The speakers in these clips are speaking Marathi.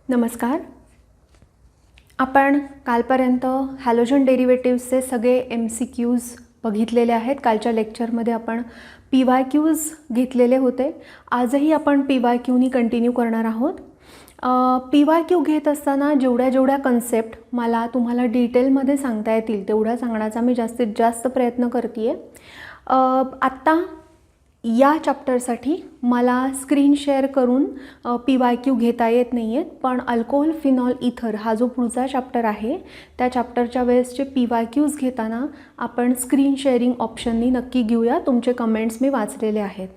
नमस्कार. आपण कालपर्यंत हॅलोजन डेरिव्हेटिव्हजचे सगळे MCQs बघितलेले आहेत. कालच्या लेक्चरमध्ये आपण PYQs घेतलेले होते. आजही आपण PYQनी कंटिन्यू करणार आहोत. PYQ घेत असताना जेवढ्या कन्सेप्ट मला तुम्हाला डिटेलमध्ये सांगता येतील तेवढा सांगण्याचा मी जास्तीत जास्त प्रयत्न करते आहे. आत्ता या चॅप्टरसाठी मला स्क्रीन शेअर करून PYQ घेता येत नाही आहेत, पण अल्कोहोल फिनॉल इथर हा जो पुढचा चॅप्टर आहे त्या चॅप्टरच्या वेळेसचे PYQs घेताना आपण स्क्रीन शेअरिंग ऑप्शननी नक्की घेऊया. तुमचे कमेंट्स मी वाचलेले आहेत.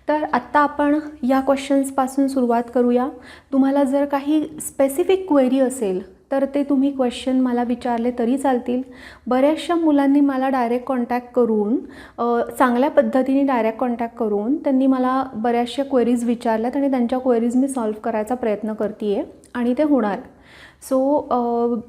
तर आत्ता आपण या क्वेश्चन्सपासून सुरुवात करूया. तुम्हाला जर काही स्पेसिफिक क्वेरी असेल तर ते तुम्ही क्वेश्चन मला विचारले तरी चालतील. बऱ्याचशा मुलांनी मला डायरेक्ट कॉन्टॅक्ट करून चांगल्या पद्धतीने डायरेक्ट कॉन्टॅक्ट करून त्यांनी मला बऱ्याचशा क्वेरीज विचारल्यात आणि त्यांच्या क्वेरीज मी सॉल्व्ह करायचा प्रयत्न करते आहे आणि ते होणार. सो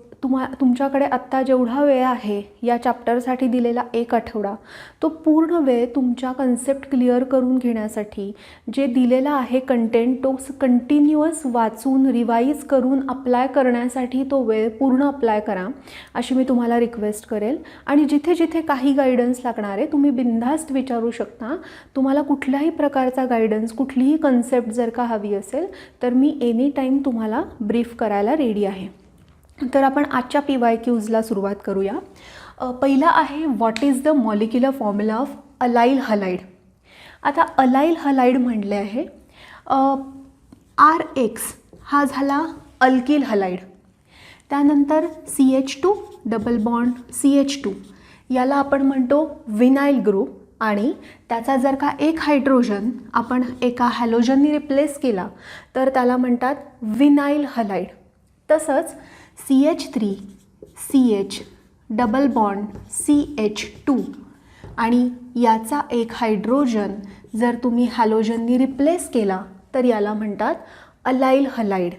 तुमच्याकडे आत्ता जेवढा वेळ आहे या चॅप्टरसाठी दिलेला 1 आठवडा तो पूर्ण वेळ तुमच्या कन्सेप्ट क्लिअर करून घेण्यासाठी जे दिलेला आहे कंटेंट तो कंटिन्युअस वाचून रिवाईज करून अप्लाय करण्यासाठी तो वेळ पूर्ण अप्लाय करा अशी मी तुम्हाला रिक्वेस्ट करेल. आणि जिथे जिथे काही गायडन्स लागणार आहे तुम्ही बिनधास्त विचारू शकता. तुम्हाला कुठल्याही प्रकारचा गायडन्स कुठलीही कन्सेप्ट जर का हवी असेल तर मी एनी टाईम तुम्हाला ब्रीफ करायला रेडी आहे. तर आपण आजच्या PYQsला सुरुवात करूया. पहिला आहे what is the molecular formula of allyl halide. आता अलाइल हलाइड म्हटले आहे RX हा झाला अल्किल हलाइड. त्यानंतर CH2 डबल बॉन्ड CH2 याला आपण म्हणतो विनाइल ग्रुप आणि त्याचा जर का एक हायड्रोजन आपण एका हॅलोजननी रिप्लेस केला तर त्याला म्हणतात विनाइल हलाइड. तसंच CH3 CH double bond CH2 आणि याचा एक हायड्रोजन जर तुम्ही हॅलोजननी रिप्लेस केला तर याला म्हणतात अलाइल हलाइड.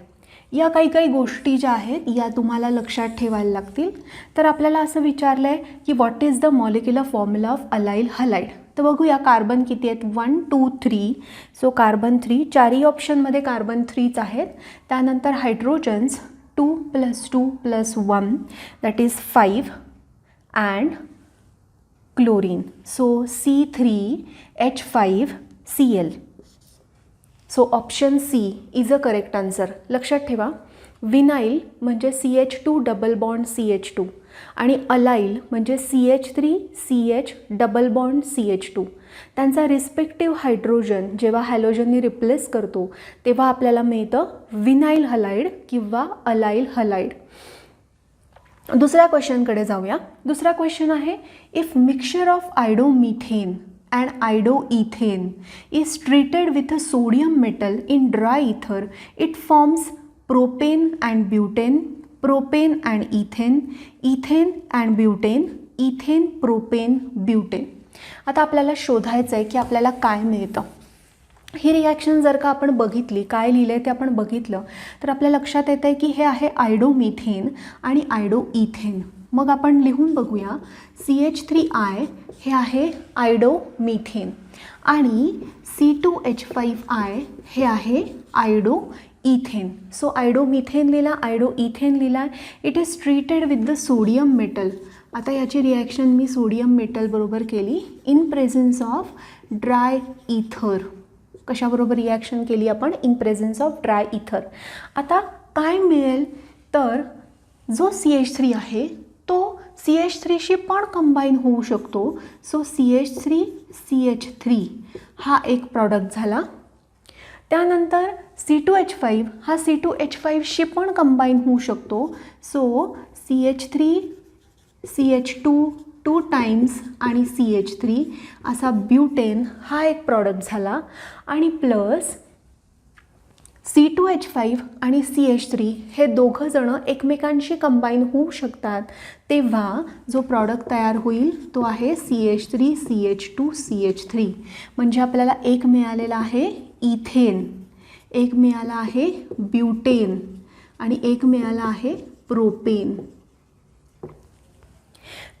या काही गोष्टी ज्या आहेत या तुम्हाला लक्षात ठेवायला लागतील. तर आपल्याला असं विचारलं आहे की what is the molecular formula of allyl halide. तर बघूया कार्बन किती आहेत 1 2 3. सो कार्बन 3 चारही ऑप्शनमध्ये कार्बन 3च आहेत. त्यानंतर hydrogens 2 + 2 + 1 that is 5 and chlorine. So C3H5Cl. So option C is a correct answer. लक्षात ठेवा विनाइल म्हणजे CH2 डबल बॉन्ड CH2 आणि अलाइल म्हणजे CH3CH डबल बॉन्ड CH2. त्यांचा रिस्पेक्टिव्ह हायड्रोजन जेव्हा हॅलोजननी रिप्लेस करतो तेव्हा आपल्याला मिळतं विनाइल हलाइड किंवा अलाइल हलाइड. दुसऱ्या क्वेश्चनकडे जाऊया. दुसरा क्वेश्चन आहे if mixture of iodomethane and iodoethane is treated with a sodium metal in dry ether, it forms propane and butane, propane and ethane, ethane and butane, ethane propane butane. आता आपल्याला शोधायचं आहे की आपल्याला काय मिळतं. ही रिॲक्शन जर का आपण बघितली काय लिहिलं आहे ते आपण बघितलं तर आपल्या लक्षात येतं आहे की हे आहे आयडोमिथेन आणि आयडोइथेन. मग आपण लिहून बघूया CH3I हे आहे आयडोमिथेन आणि C2H5I हे आहे आयडोइथेन. सो आयडोमिथेन लिहिला आयडोइथेन लिहिला. It is treated with the sodium metal. आता याची रिॲक्शन मी सोडियम मेटल बरोबर केली इन प्रेझेन्स ऑफ ड्राय इथर. कशाबरोबर रिॲक्शन केली आपण इन प्रेझेन्स ऑफ ड्राय इथर. आता काय मिळेल तर जो CH3 आहे तो CH3शी पण कंबाईन होऊ शकतो. सो CH3CH3 हा एक प्रॉडक्ट झाला. त्यानंतर C2H5 हा C2H5शी पण कंबाईन होऊ शकतो. सो CH3CH2 2 टाइम्स आणि CH3 असा ब्युटेन हा एक प्रॉडक्ट झाला. आणि प्लस C2H5 आणि CH3 हे दोघं जणं एकमेकांशी कंबाईन होऊ शकतात तेव्हा जो प्रॉडक्ट तयार होईल तो आहे CH3CH2CH3. म्हणजे आपल्याला एक मिळालेला आहे इथेन, एक मिळाला आहे ब्युटेन आणि एक मिळाला आहे प्रोपेन.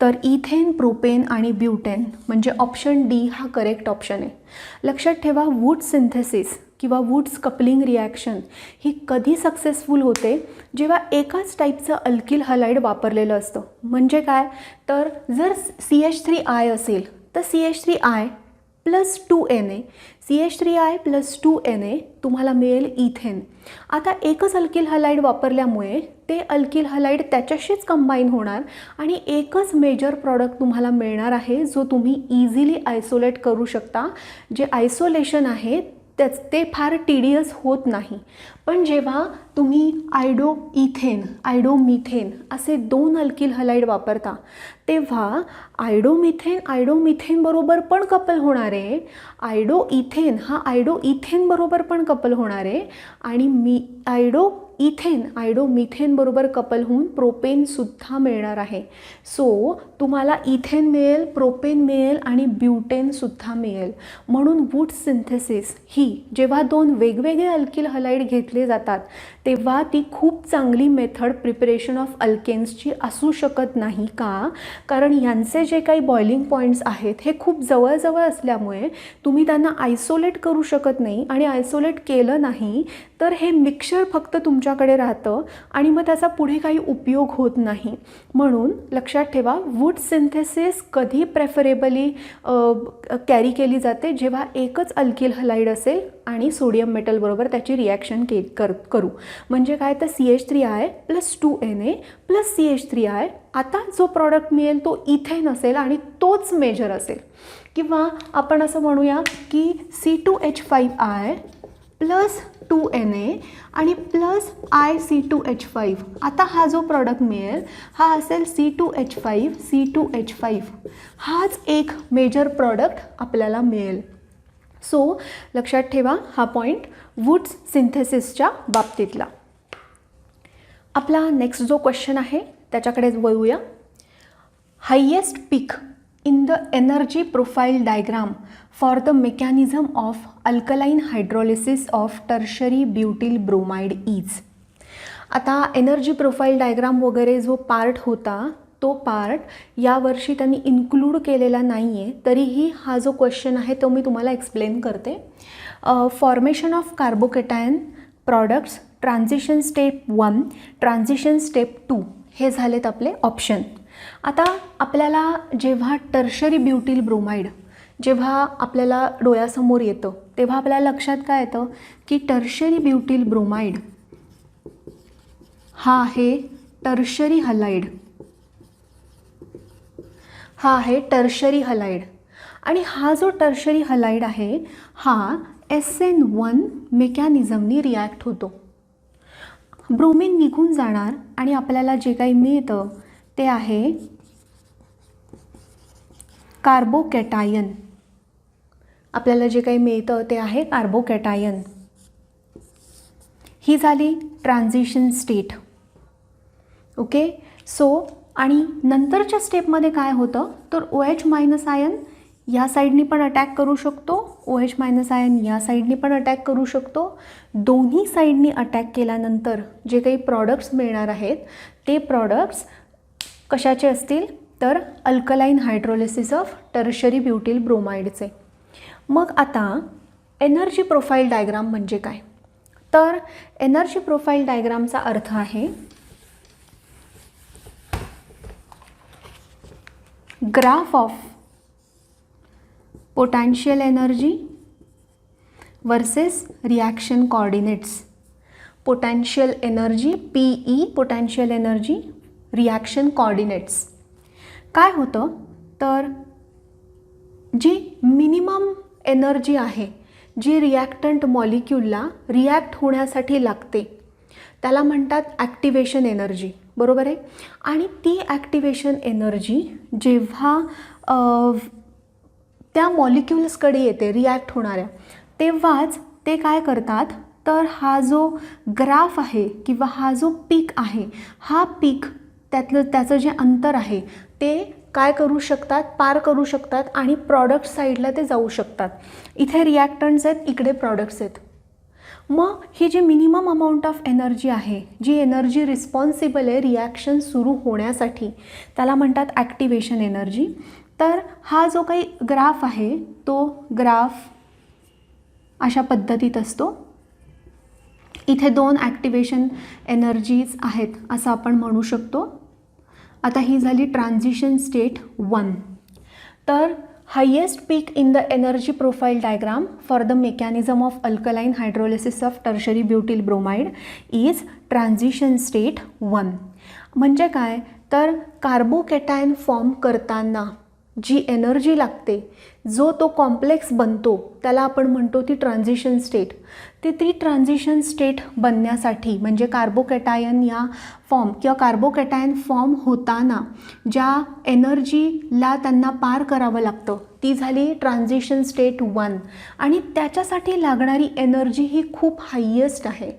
तर इथेन प्रोपेन आणि ब्युटेन म्हणजे ऑप्शन डी हा करेक्ट ऑप्शन आहे. लक्षात ठेवा वूड सिंथेसिस किंवा वुड्स कपलिंग रिॲक्शन ही कधी सक्सेसफुल होते, जेव्हा एकाच टाईपचं अल्किल हलाईड वापरलेलं असतं. म्हणजे काय, तर जर CH3I असेल तर CH3I plus 2Na, CH3I plus 2Na तुम्हाला मिळेल इथेन. आता एकच अल्किल हलाईड वापरल्यामुळे ते अल्किल हलाईड त्याच्याशीच कंबाईन होणार आणि एकच मेजर प्रॉडक्ट तुम्हाला मिळणार आहे, जो तुम्ही इझिली आयसोलेट करू शकता. जे आयसोलेशन आहे ते फार टीडियस होत नाही. पण जेव्हा तुम्ही आयडोमिथेन असे 2 अल्किल हलाईड वापरता, तेव्हा आयडोमिथेन बरोबर पण कपल होणार आहे, आयडोइथेन बरोबर पण कपल होणार आहे आणि आयडोमिथेन बरोबर कपल होऊन प्रोपेनसुद्धा मिळणार आहे. सो तुम्हाला इथेन मिळेल, प्रोपेन मिळेल आणि ब्युटेनसुद्धा मिळेल. म्हणून वूड सिंथेसिस ही जेव्हा 2 वेगवेगळे अल्किल हलाईड घेतले जातात, तेव्हा ती खूप चांगली मेथड प्रिपरेशन ऑफ अल्केन्सची असू शकत नाही. का, कारण यांचे जे काही बॉइलिंग पॉईंट्स आहेत हे खूप जवळजवळ असल्यामुळे तुम्ही त्यांना आयसोलेट करू शकत नाही आणि आयसोलेट केलं नाही तर हे मिक्सचर फक्त तुमच्याकडे राहतं आणि मग त्याचा पुढे काही उपयोग होत नाही. म्हणून लक्षात ठेवा, वूड सिंथेसिस कधी प्रेफरेबली कॅरी केली जाते, जेव्हा एकच अल्किल हलाईड असेल आणि सोडियम मेटल बरोबर त्याची रिॲक्शन करू. म्हणजे काय, तर CH3I plus 2Na plus CH3I. आता जो प्रॉडक्ट मिळेल तो इथेन असेल आणि तोच मेजर असेल. किंवा आपण असं म्हणूया की C2H5I प्लस 2Na आणि प्लस IC2H5. आता हा जो प्रॉडक्ट मिळेल हा असेल C2H5. हाच एक मेजर प्रॉडक्ट आपल्याला मिळेल. सो लक्षात ठेवा हा पॉईंट वूड्स सिंथेसिसच्या बाबतीतला. आपला नेक्स्ट जो क्वेश्चन आहे त्याच्याकडेच वळूया. Highest peak in the energy profile diagram for the mechanism of alkaline hydrolysis of tertiary butyl bromide is. आता एनर्जी प्रोफाईल डायग्राम वगैरे जो पार्ट होता तो पार्ट यावर्षी त्यांनी इन्क्लूड केलेला नाही आहे, तरीही हा जो क्वेश्चन आहे तो मी तुम्हाला एक्सप्लेन करते. Formation of carbocation products, transition step 1, transition step 2 हे झालेत आपले ऑप्शन. आता आपल्याला जेव्हा टर्शरी ब्युटिल ब्रोमाइड जेव्हा आपल्याला डोळ्यासमोर येतं तेव्हा आपल्याला लक्षात काय येतं की टर्शरी ब्युटिल ब्रोमाइड हा आहे टर्शरी हलाईड, आणि हा जो टर्शरी हलाईड आहे हा SN1 मेकॅनिझमनी रिॲक्ट होतो. ब्रोमीन निघून जाणार आणि आपल्याला जे काही मिळतं ते आहे कार्बोकॅटायन. कार्बोकॅटायन. ही झाली ट्रान्झिशन स्टेट. ओके. सो आणि नंतरच्या स्टेपमध्ये काय होतं तर OH- आयन या साईडनी पण अटॅक करू शकतो, OH- आयन या साईडनी पण अटॅक करू शकतो. दोन्ही साईडनी अटॅक केल्यानंतर जे काही प्रॉडक्ट्स मिळणार आहेत ते प्रॉडक्ट्स कशाचे असतील तर अल्कलाईन हायड्रोलिसिस ऑफ टर्शरी ब्युटिल ब्रोमाइडचे. मग आता एनर्जी प्रोफाईल डायग्राम म्हणजे काय, तर एनर्जी प्रोफाईल डायग्रामचा अर्थ आहे graph of potential energy versus reaction coordinates. Potential energy PE, potential energy, reaction coordinates. काय होतं तर जी मिनिमम एनर्जी आहे जी रिॲक्टंट मॉलिक्यूलला रिॲक्ट होण्यासाठी लागते त्याला म्हणतात ॲक्टिवेशन एनर्जी, बरोबर आहे. आणि ती ॲक्टिवेशन एनर्जी जेव्हा त्या मॉलिक्युल्सकडे येते रिॲक्ट होणाऱ्या, तेव्हाच ते काय करतात तर हा जो ग्राफ आहे किंवा हा जो पीक आहे, हा पीक त्याचं जे अंतर आहे ते काय करू शकतात, पार करू शकतात आणि प्रॉडक्ट साईडला ते जाऊ शकतात. इथे रिॲक्टंट्स आहेत, इकडे प्रॉडक्ट्स आहेत. मग ही जी मिनिमम अमाऊंट ऑफ एनर्जी आहे, जी एनर्जी रिस्पॉन्सिबल आहे रिॲक्शन सुरू होण्यासाठी, त्याला म्हणतात ॲक्टिवेशन एनर्जी. तर हा जो काही ग्राफ आहे तो ग्राफ अशा पद्धतीत असतो. इथे 2 ॲक्टिवेशन एनर्जीज आहेत असं आपण म्हणू शकतो. आता ही झाली ट्रान्झिशन स्टेट 1. तर highest peak in the energy profile diagram for the mechanism of alkaline hydrolysis of tertiary butyl bromide is transition state 1. म्हणजे काय, तर कार्बोकॅटायन फॉर्म करताना जी एनर्जी लागते, जो तो कॉम्प्लेक्स बनतो, त्याला आपण म्हणतो ती ट्रान्झिशन स्टेट. ती ट्रान्झिशन स्टेट बनण्यासाठी म्हणजे कार्बोकॅटायन या फॉर्म किंवा कार्बोकॅटायन फॉर्म होताना ज्या एनर्जीला त्यांना पार करावं लागतं ती झाली ट्रान्झिशन स्टेट 1. आणि त्याच्यासाठी लागणारी एनर्जी ही खूप हायेस्ट आहे,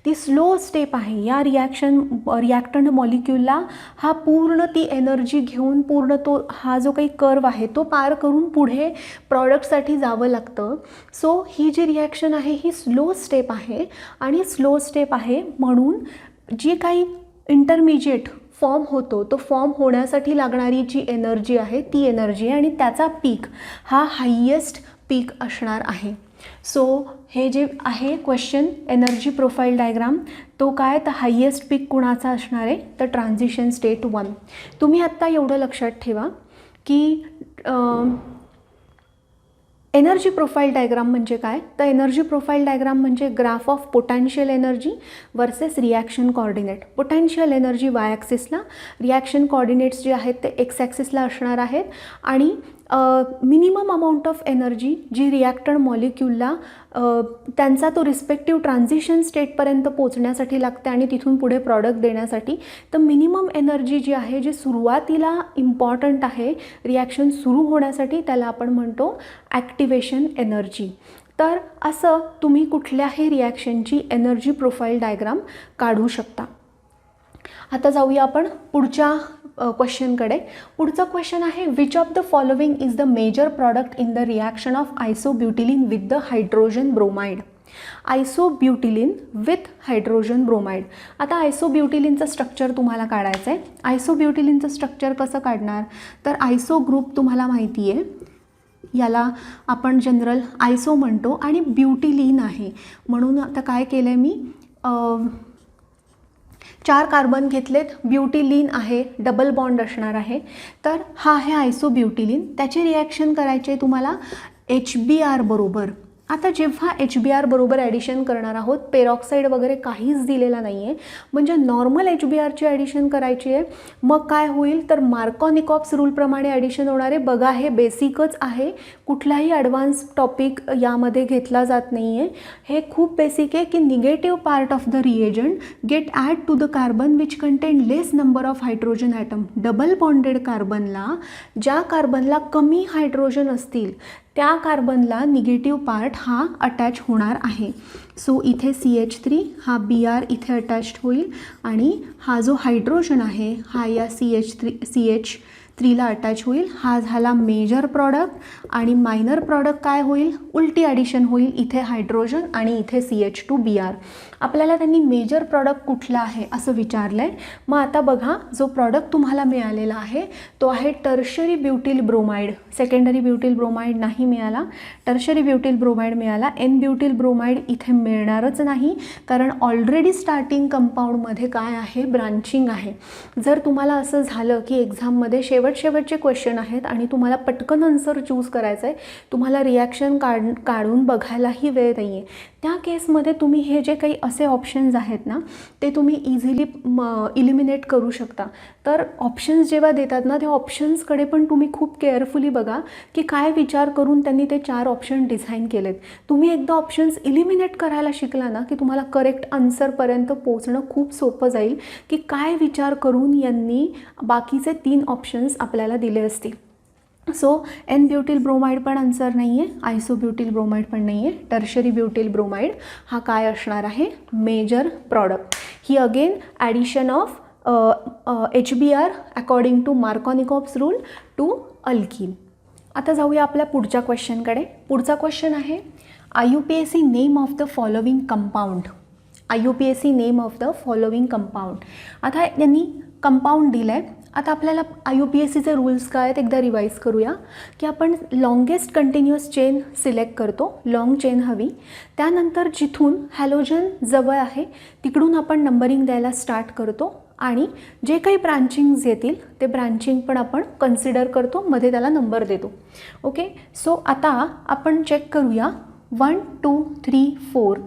ती स्लो स्टेप आहे. या रिॲक्टंट मॉलिक्यूलला हा पूर्ण ती एनर्जी घेऊन पूर्ण तो हा जो काही कर्व आहे तो पार करून पुढे प्रॉडक्टसाठी जावं लागतं. सो ही जी रिॲक्शन आहे ही स्लो स्टेप आहे आणि स्लो स्टेप आहे म्हणून जी काही इंटरमिजिएट फॉर्म होतो तो फॉर्म होण्यासाठी लागणारी जी एनर्जी आहे ती एनर्जी आहे आणि त्याचा पीक हा हायेस्ट पीक असणार आहे. सो हे जे आहे क्वेश्चन एनर्जी प्रोफाईल डायग्राम तो काय, तर हायेस्ट पीक कुणाचा असणार आहे, तर ट्रान्झिशन स्टेट 1. तुम्ही आत्ता एवढं लक्षात ठेवा की एनर्जी प्रोफाईल डायग्राम म्हणजे काय, तर एनर्जी प्रोफाईल डायग्राम म्हणजे graph of potential energy versus reaction coordinate. Potential energy Y ॲक्सिसला, रिॲक्शन कोऑर्डिनेट्स जे आहेत ते एक्स ॲक्सिसला असणार आहेत आणि मिनिमम अमाऊंट ऑफ एनर्जी जी रिॲक्टंट मॉलिक्यूलला त्यांचा तो रिस्पेक्टिव्ह ट्रान्झिशन स्टेटपर्यंत पोचण्यासाठी लागते आणि तिथून पुढे प्रॉडक्ट देण्यासाठी. तर मिनिमम एनर्जी जी आहे जी सुरुवातीला इम्पॉर्टंट आहे रिॲक्शन सुरू होण्यासाठी त्याला आपण म्हणतो ॲक्टिवेशन एनर्जी. तर असं तुम्ही कुठल्याही रिॲक्शनची एनर्जी प्रोफाईल डायग्राम काढू शकता. आता जाऊया आपण पुढच्या क्वेश्चनकडे. पुढचा क्वेश्चन आहे which of the following is the major product in the reaction of isobutylene with the hydrogen bromide. Isobutylene with hydrogen bromide. आता आयसोब्युटिलिनचं स्ट्रक्चर तुम्हाला काढायचं आहे. आयसोब्युटिलिनचं स्ट्रक्चर कसं काढणार, तर आयसो ग्रुप तुम्हाला माहिती आहे, याला आपण जनरल आयसो म्हणतो आणि ब्युटिलिन आहे म्हणून आता काय केलं आहे मी 4 कार्बन घेतलेत, ब्युटिलिन आहे, डबल बॉन्ड असणार आहे. तर हा आहे आयसोब्युटिलिन. त्याची रिॲक्शन करायची आहे तुम्हाला HBr बरोबर. आता जेव्हा HBr बरोबर ॲडिशन करणार आहोत, पेरॉक्साईड वगैरे काहीच दिलेला नाही आहे, म्हणजे नॉर्मल HBrची ॲडिशन करायची आहे. मग काय होईल, तर मार्कोनिकॉप्स रूलप्रमाणे ॲडिशन होणार आहे. बघा हे बेसिकच आहे, कुठलाही ॲडव्हान्स टॉपिक यामध्ये घेतला जात नाही आहे. हे खूप बेसिक आहे की negative part of the reagent get add to the carbon which contain less number of hydrogen atom. Double bonded कार्बनला, ज्या कार्बनला कमी हायड्रोजन असतील त्या कार्बनला निगेटिव्ह पार्ट हा अटॅच होणार आहे. सो इथे CH3 हा Br इथे अटॅच्ड होईल आणि हा जो हायड्रोजन आहे हा या CH3ला अटॅच होईल. हा झाला मेजर प्रॉडक्ट आणि मायनर प्रॉडक्ट काय होईल, उलटी ॲडिशन होईल. इथे हायड्रोजन आणि इथे CH2Br. आपल्याला त्यांनी मेजर प्रॉडक्ट कुठला आहे असं विचारलं आहे. मग आता बघा जो प्रॉडक्ट तुम्हाला मिळालेला आहे तो आहे tertiary butyl bromide. Secondary butyl bromide नाही मिळाला, टर्शरी ब्युटिल ब्रोमाइड मिळाला. एन ब्युटिल ब्रोमाइड इथे मिळणारच नाही कारण ऑलरेडी स्टार्टिंग कंपाऊंडमध्ये काय आहे, ब्रांचिंग आहे. जर तुम्हाला असं झालं की एक्झाममध्ये शेवटचे क्वेश्चन आहेत आणि तुम्हाला पटकन आन्सर चूज करायचं आहे, तुम्हाला रिॲक्शन काढून बघायलाही वेळ नाही आहे, त्या केसमध्ये तुम्ही हे जे काही असे ऑप्शन्स आहेत ना ते तुम्ही इझिली इलिमिनेट करू शकता. तर ऑप्शन्स जेव्हा देतात ना त्या ऑप्शन्सकडे पण तुम्ही खूप केअरफुली बघा की काय विचार करून त्यांनी ते 4 ऑप्शन डिझाईन केलेत. तुम्ही एकदा ऑप्शन्स इलिमिनेट करायला शिकला ना की तुम्हाला करेक्ट आन्सरपर्यंत पोहोचणं खूप सोपं जाईल की काय विचार करून यांनी बाकीचे 3 ऑप्शन्स आपल्याला दिले असतील. सो एन ब्युटिल ब्रोमाइड पण आन्सर नाही आहे, आयसोब्युटिल ब्रोमाइड पण नाही आहे. टर्शरी ब्युटिल ब्रोमाइड हा काय असणार आहे, मेजर प्रॉडक्ट. ही again addition of HBr according to Markovnikov's rule to alkene. आता जाऊया आपल्या पुढच्या क्वेश्चनकडे. पुढचा क्वेश्चन आहे IUPAC name of the following compound. IUPAC name of the following compound. आता त्यांनी कंपाऊंड दिलं आहे आता आपल्याला IUPACचे रूल्स काय आहेत एकदा रिवाईज करूया, की आपण लॉंगेस्ट कंटिन्युअस चेन सिलेक्ट करतो, लॉंग चेन हवी. त्यानंतर जिथून हॅलोजन जवळ आहे तिकडून आपण नंबरिंग द्यायला स्टार्ट करतो आणि जे काही ब्रांचिंग्स येतील ते ब्रांचिंग पण आपण कन्सिडर करतो, मध्ये त्याला नंबर देतो. ओके, सो आता आपण चेक करूया 1 2 3 4.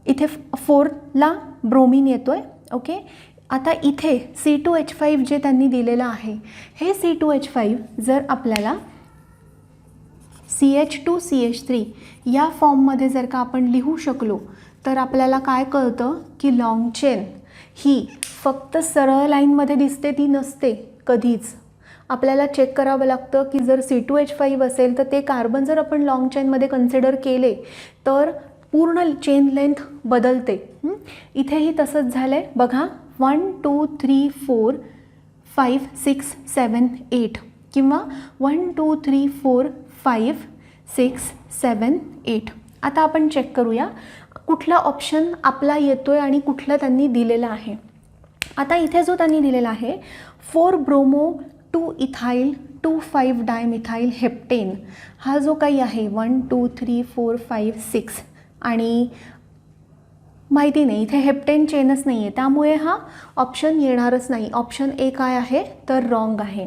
इथे 4ला ब्रोमीन येतो आहे. ओके, आता इथे C2H5 जे त्यांनी दिलेलं आहे, हे C2H5 जर आपल्याला CH2CH3 या फॉर्ममध्ये जर का आपण लिहू शकलो तर आपल्याला काय कळतं की लॉंग चेन ही फक्त सरळ लाईनमध्ये दिसते ती नसते कधीच. आपल्याला चेक करावं लागतं की जर C2H5 असेल तर ते कार्बन जर आपण लॉंग चेनमध्ये कन्सिडर केले तर पूर्ण चेन लेंथ बदलते. इथेही तसंच झालं आहे बघा, 1 2 3 4 5 6 7 8 किंवा 1 2 3 4 5 6 7 8. आता आपण चेक करूया कुठला ऑप्शन आपला येतो आहे आणि कुठलं त्यांनी दिलेलं आहे. आता इथे जो त्यांनी दिलेला आहे 4 ब्रोमो 2 इथाईल 2 5 डायमिथाईल हेप्टेन, हा जो काही आहे 1 2 3 4 5 6 आणि माहिती नाही, इथे हेप्टेन चेनच नाही आहे त्यामुळे हा ऑप्शन येणारच नाही. ऑप्शन ए काय आहे तर रॉंग आहे.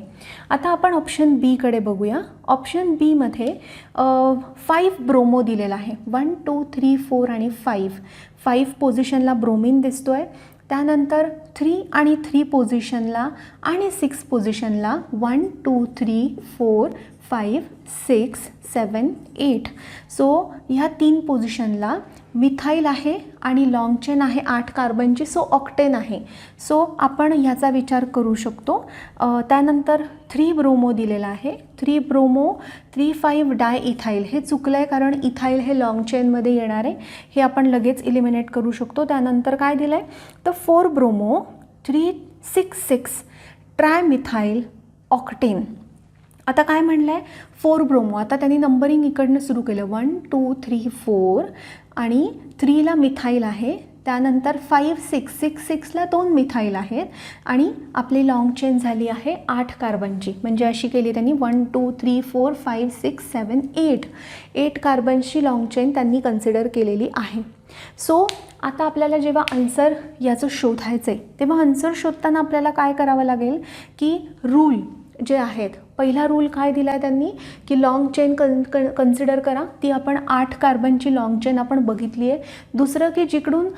आता आपण ऑप्शन बीकडे बघूया. ऑप्शन बीमध्ये 5 ब्रोमो दिलेला आहे, 1 2 3 4 आणि 5 पोझिशनला ब्रोमीन दिसतो आहे. त्यानंतर 3 आणि 3 पोझिशनला आणि 6 पोझिशनला 1 2 3 4 5 6 7 8. सो ह्या 3 पोझिशनला मिथाईल आहे आणि लॉंग चेन आहे 8 कार्बनची, सो ऑक्टेन आहे. सो आपण ह्याचा विचार करू शकतो. त्यानंतर 3 ब्रोमो दिलेला आहे, 3 ब्रोमो 3 5 डाय इथाईल, हे चुकलं आहे कारण इथाईल हे लॉंग चेनमध्ये येणार आहे, हे आपण लगेच इलिमिनेट करू शकतो. त्यानंतर काय दिलं आहे तर 4 ब्रोमो 3 6 6 ट्रायमिथाईल ऑक्टेन. आता काय म्हणलं आहे 4 ब्रोमो, आता त्यांनी नंबरिंग इकडनं सुरू केलं 1 2 3 4 आणि 3ला मिथाईल आहे. त्यानंतर 5 6 6 6ला 2 मिथाईल आहेत आणि आपली लॉंग चेन झाली आहे 8 कार्बनची. म्हणजे अशी केली त्यांनी 1 2 3 4 5 6 7 8 कार्बनची लॉंग चेन त्यांनी कन्सिडर केलेली आहे. सो आता आपल्याला जेव्हा आन्सर याचं शोधायचं आहे तेव्हा आन्सर शोधताना आपल्याला काय करावं लागेल की रूल जे आहेत, पहिला रूल काय दिला आहे त्यांनी की लॉंग चेन कन्सिडर करा, ती आपण 8 कार्बनची लॉंग चेन आपण बघितली आहे. दुसरं की जिकडून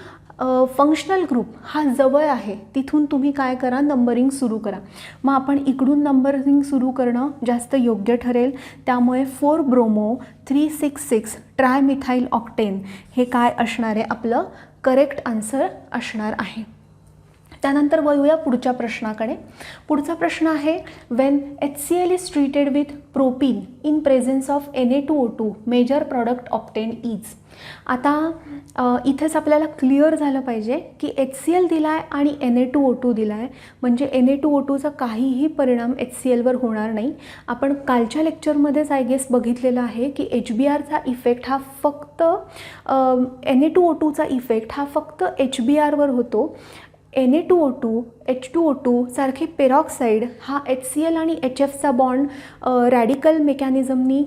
फंक्शनल ग्रुप हा जवळ आहे तिथून तुम्ही काय करा नंबरिंग सुरू करा. मग आपण इकडून नंबरिंग सुरू करणं जास्त योग्य ठरेल. त्यामुळे 4 ब्रोमो 3 6 6 ट्रायमिथाईल ऑक्टेन हे काय असणार आहे आपलं करेक्ट आन्सर असणार आहे. त्यानंतर वळूया पुढच्या प्रश्नाकडे. पुढचा प्रश्न आहे when HCl is treated with propene in presence of Na2O2 major product obtain is. आता इथेच आपल्याला क्लिअर झालं पाहिजे की HCl दिला आहे आणि Na2O2 दिला आहे, म्हणजे Na2O2चा काहीही परिणाम HClवर होणार नाही. आपण कालच्या लेक्चरमध्येच आय गेस बघितलेलं आहे की HBrचा इफेक्ट हा फक्त Na2O2चा इफेक्ट हा फक्त HBrवर होतो. Na2O2 H2O2 सारखे पेरॉक्साईड हा HCl आणि HFचा बॉन्ड रॅडिकल मेकॅनिझमनी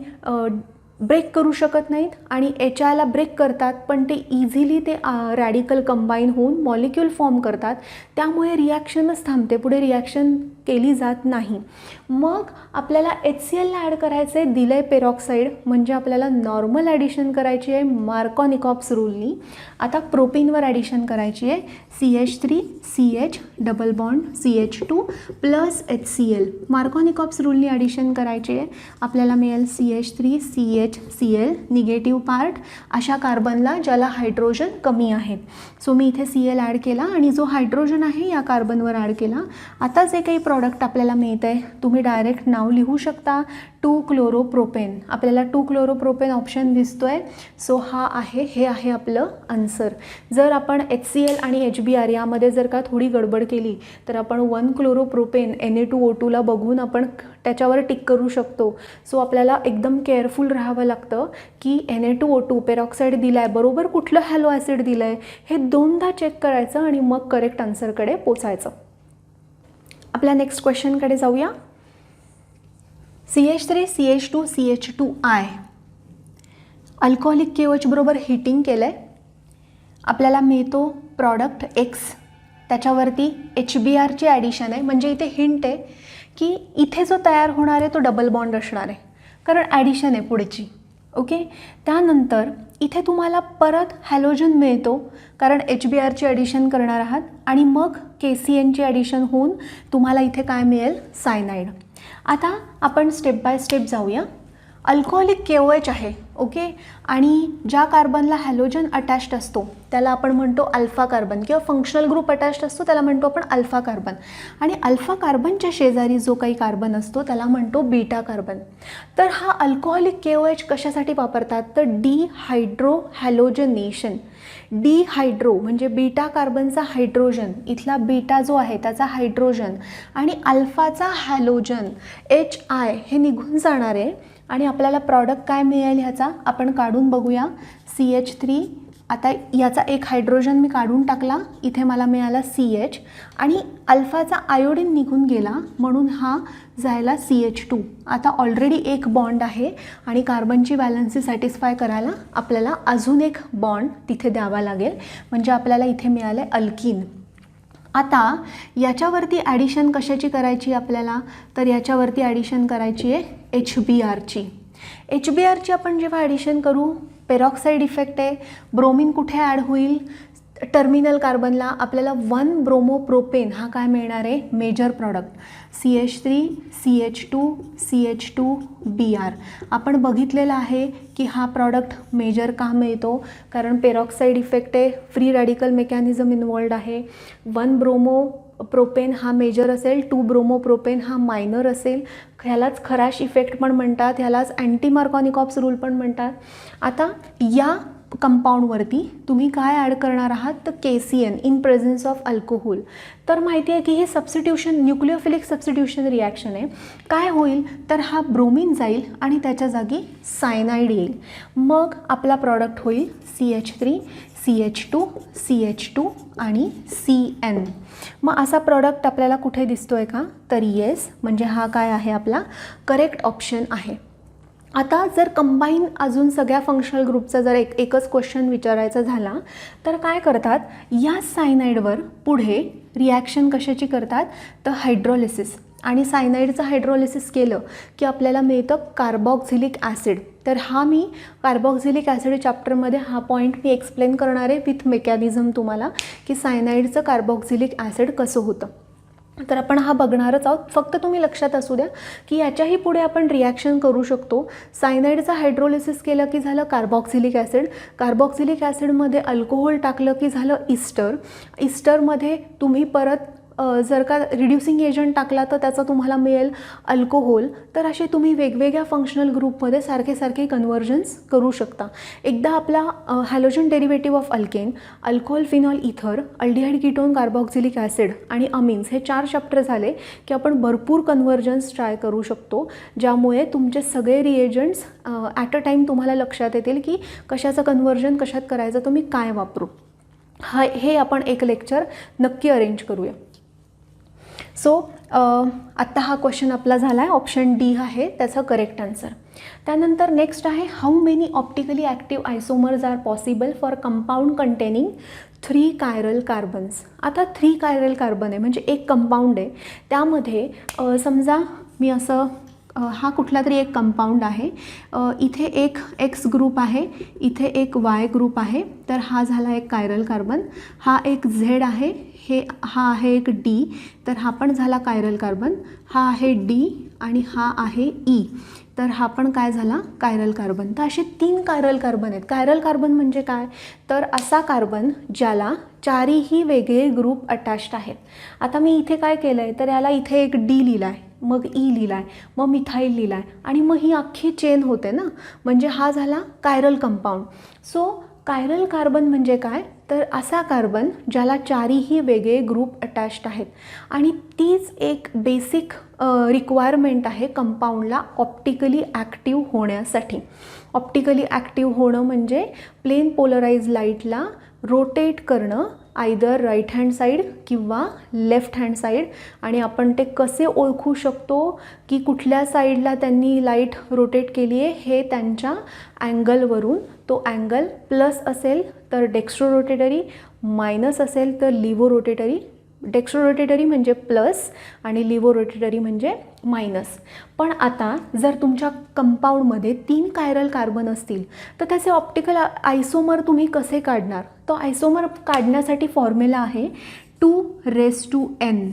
ब्रेक करू शकत नाहीत आणि HIला ब्रेक करतात, पण ते इझिली ते रॅडिकल कंबाईन होऊन मॉलिक्यूल फॉर्म करतात. त्यामुळे रिॲक्शनच थांबते, पुढे रिॲक्शन केली जात नाही. मग आपल्याला HClला ॲड करायचं आहे, दिलं आहे पेरॉक्साईड, म्हणजे आपल्याला नॉर्मल ॲडिशन करायची आहे मार्कॉनिकॉप्स रूलनी. आता प्रोपीनवर ॲडिशन करायची आहे CH3 CH double bond CH2 plus HCl. Markovnikov's रूलनी ॲडिशन करायची आहे, आपल्याला मिळेल CH3 CH निगेटिव्ह पार्ट अशा कार्बनला ज्याला हायड्रोजन कमी आहे. सो मी इथे Cl ॲड केला आणि जो हायड्रोजन आहे या कार्बनवर ॲड केला. आता जे काही प्रॉडक्ट आपल्याला मिळत आहे तुम्ही डायरेक्ट नाव लिहू शकता 2 क्लोरोप्रोपेन. आपल्याला 2 क्लोरोप्रोपेन ऑप्शन दिसतो आहे. सो हे आहे आपलं आन्सर. जर आपण HCl आणि HBr यामध्ये जर का थोडी गडबड केली तर आपण 1 क्लोरोप्रोपेन Na2O2ला बघून आपण त्याच्यावर टिक करू शकतो. सो आपल्याला एकदम केअरफुल राहावं लागतं की Na2O2 पेरॉक्साईड दिला आहे, बरोबर कुठलं हॅलो ॲसिड दिलं आहे हे दोनदा चेक करायचं आणि मग करेक्ट आन्सरकडे पोचायचं. आपल्या नेक्स्ट क्वेश्चनकडे जाऊया. CH3 CH2 CH2I alcoholic KOH बरोबर हीटिंग केलं आहे. आपल्याला मिळतो प्रॉडक्ट X, त्याच्यावरती HBrची ॲडिशन आहे. म्हणजे इथे हिंट आहे की इथे जो तयार होणार आहे तो डबल बॉन्ड असणार आहे, कारण ॲडिशन आहे पुढची. ओके, त्यानंतर इथे तुम्हाला परत हॅलोजन मिळतो, कारण HBrची ॲडिशन करणार आहात, आणि मग KCNची ॲडिशन होऊन तुम्हाला इथे काय मिळेल, सायनाईड. आता आपण स्टेप बाय स्टेप जाऊया. अल्कोहोलिक KOH आहे. ओके, आणि ज्या कार्बनला हॅलोजन अटॅच्ड असतो त्याला आपण म्हणतो अल्फा कार्बन, किंवा फंक्शनल ग्रुप अटॅच्ड असतो त्याला म्हणतो आपण अल्फा कार्बन, आणि अल्फा कार्बनच्या शेजारी जो काही कार्बन असतो त्याला म्हणतो बीटा कार्बन. तर हा अल्कोहोलिक KOH कशासाठी वापरतात, तर डिहायड्रो हॅलोजनेशन. डिहायड्रो म्हणजे बीटा कार्बनचा हायड्रोजन, इथला बीटा जो आहे त्याचा हायड्रोजन, आणि अल्फाचा हॅलोजन HI हे निघून जाणार आहे, आणि आपल्याला प्रॉडक्ट काय मिळेल ह्याचा आपण काढून बघूया. CH3, आता याचा एक हायड्रोजन मी काढून टाकला, इथे मला मिळाला CH, आणि अल्फाचा आयोडीन निघून गेला म्हणून हा जायला CH2. आता ऑलरेडी एक बॉन्ड आहे आणि कार्बनची बॅलन्सी सॅटिस्फाय करायला आपल्याला अजून एक बॉन्ड तिथे द्यावा लागेल, म्हणजे आपल्याला इथे मिळालं अल्कीन. आता याच्यावरती ॲडिशन कशाची करायची आपल्याला, तर याच्यावरती ॲडिशन करायची आहे HBrची. HBrची आपण जेव्हा ॲडिशन करू, पेरॉक्साईड इफेक्ट आहे, ब्रोमिन कुठे ॲड होईल, टर्मिनल कार्बनला. आपल्याला 1 ब्रोमोप्रोपेन हा काय मिळणार आहे, major product. CH3 CH2 CH2Br आपण बघितलेलं आहे की हा प्रॉडक्ट मेजर का मिळतो, कारण पेरॉक्साईड इफेक्ट आहे, फ्री रॅडिकल मेकॅनिझम इन्वॉल्ड आहे. 1 ब्रोमोप्रोपेन हा मेजर असेल, 2 ब्रोमोप्रोपेन हा मायनर असेल. ह्यालाच खराश इफेक्ट पण म्हणतात, ह्यालाच अँटी मार्कॉनिकॉप्स रूल पण म्हणतात. आता या कंपाऊंडवरती तुम्ही काय ॲड करणार आहात, तर KCN in presence of alcohol. तर माहिती आहे की हे सबस्टिट्यूशन, न्यूक्लिओफिलिक सबस्टिट्यूशन रिॲक्शन आहे. काय होईल तर हा ब्रोमिन जाईल आणि त्याच्या जागी सायनाईड येईल, मग आपला प्रॉडक्ट होईल CH3 CH2 CH2 आणि CN. मग असा प्रॉडक्ट आपल्याला कुठे दिसतो आहे का, तर येस, म्हणजे हा काय आहे आपला करेक्ट ऑप्शन आहे. आता जर कंबाईन अजून सगळ्या फंक्शनल ग्रुपचा जर एकच क्वेश्चन विचारायचा झाला तर काय करतात, या सायनाईडवर पुढे रिॲक्शन कशाची करतात, तर हायड्रोलिसिस. आणि सायनाईडचं हायड्रोलिसिस केलं की आपल्याला मिळतं कार्बॉक्झिलिक ॲसिड. तर हा मी कार्बॉक्झिलिक ॲसिड चॅप्टरमध्ये हा पॉईंट मी एक्सप्लेन करणार आहे विथ मेकॅनिझम तुम्हाला, की सायनाईडचं कार्बॉक्झिलिक ॲसिड कसं होतं. तर आपण हा बघणारच आहोत. फक्त तुम्ही लक्षात असू द्या की याच्याही पुढे आपण रिॲक्शन करू शकतो. सायनाईडचा हायड्रोलिसिस केलं की झालं कार्बॉक्झिलिक ॲसिड, कार्बॉक्झिलिक ॲसिडमध्ये अल्कोहोल टाकलं की झालं इस्टर, इस्टरमध्ये तुम्ही परत जर का रिड्युसिंग एजंट टाकला तर त्याचा तुम्हाला मिळेल अल्कोहोल. तर असे तुम्ही वेगवेगळ्या फंक्शनल ग्रुपमध्ये सारखे सारखे कन्व्हर्जन्स करू शकता. एकदा आपला halogen derivative of alkane, alcohol phenol इथर, अल्डिहाइड कीटोन, कार्बॉक्झिलिक ॲसिड आणि अमीन्स हे 4 चॅप्टर झाले की आपण भरपूर कन्व्हर्जन्स ट्राय करू शकतो, ज्यामुळे तुमचे सगळे रिएजंट्स ॲट अ टाईम तुम्हाला लक्षात येतील की कशाचं कन्व्हर्जन कशात करायचं, तुम्ही काय वापरू. हे आपण एक लेक्चर नक्की अरेंज करूया. सो आत्ता हा क्वेश्चन आपला झाला आहे, ऑप्शन डी आहे त्याचा करेक्ट आन्सर. त्यानंतर नेक्स्ट आहे, how many optically active isomers are possible for compound containing 3 chiral carbons. आता 3 कायरल कार्बन आहे म्हणजे एक कंपाऊंड आहे, त्यामध्ये समजा मी असं हा कुठला तरी एक कंपाऊंड आहे, इथे एक X ग्रुप आहे, इथे एक Y ग्रुप आहे, तर हा झाला एक कायरल कार्बन. हा एक Z आहे, हा आहे एक D, तर हा पण झाला कायरल कार्बन. हा आहे D आणि हा आहे E, तर हा पण काय झाला कायरल कार्बन. तर असे 3 कायरल कार्बन आहेत. कायरल कार्बन म्हणजे काय, तर असा कार्बन ज्याला 4ही वेगळे ग्रुप अटॅच्ड आहेत. आता मी इथे काय केलं आहे, तर याला इथे एक D लिहिला आहे, मग E लिहिला आहे, मग मिथाईल लिहिला आहे, आणि मग ही अख्खी चेन होते ना, म्हणजे हा झाला chiral compound. So chiral carbon म्हणजे काय, तर असा कार्बन ज्याला 4ही वेगळे ग्रुप अटॅच्ड आहेत. आणि तीच एक बेसिक रिक्वायरमेंट आहे कंपाऊंडला ऑप्टिकली ॲक्टिव्ह होण्यासाठी. ऑप्टिकली ॲक्टिव्ह होणं म्हणजे प्लेन पोलराइज लाईटला रोटेट करणं आयदर राईट हँड साईड किंवा लेफ्ट हँड साईड. आणि आपण ते कसे ओळखू शकतो की कुठल्या साईडला त्यांनी लाईट रोटेट केली आहे, हे त्यांच्या अँगलवरून. तो अँगल प्लस असेल तर डेक्स्ट्रो रोटेटरी, मायनस असेल तर लिव्हो रोटेटरी. डेक्स्ट्रो रोटेटरी म्हणजे प्लस आणि लिव्हो रोटेटरी म्हणजे मायनस. पण आता जर तुमच्या कंपाऊंडमध्ये 3 कायरल कार्बन असतील तर त्याचे ऑप्टिकल आयसोमर तुम्ही कसे काढणार? तो आयसोमर काढण्यासाठी फॉर्म्युला आहे 2n.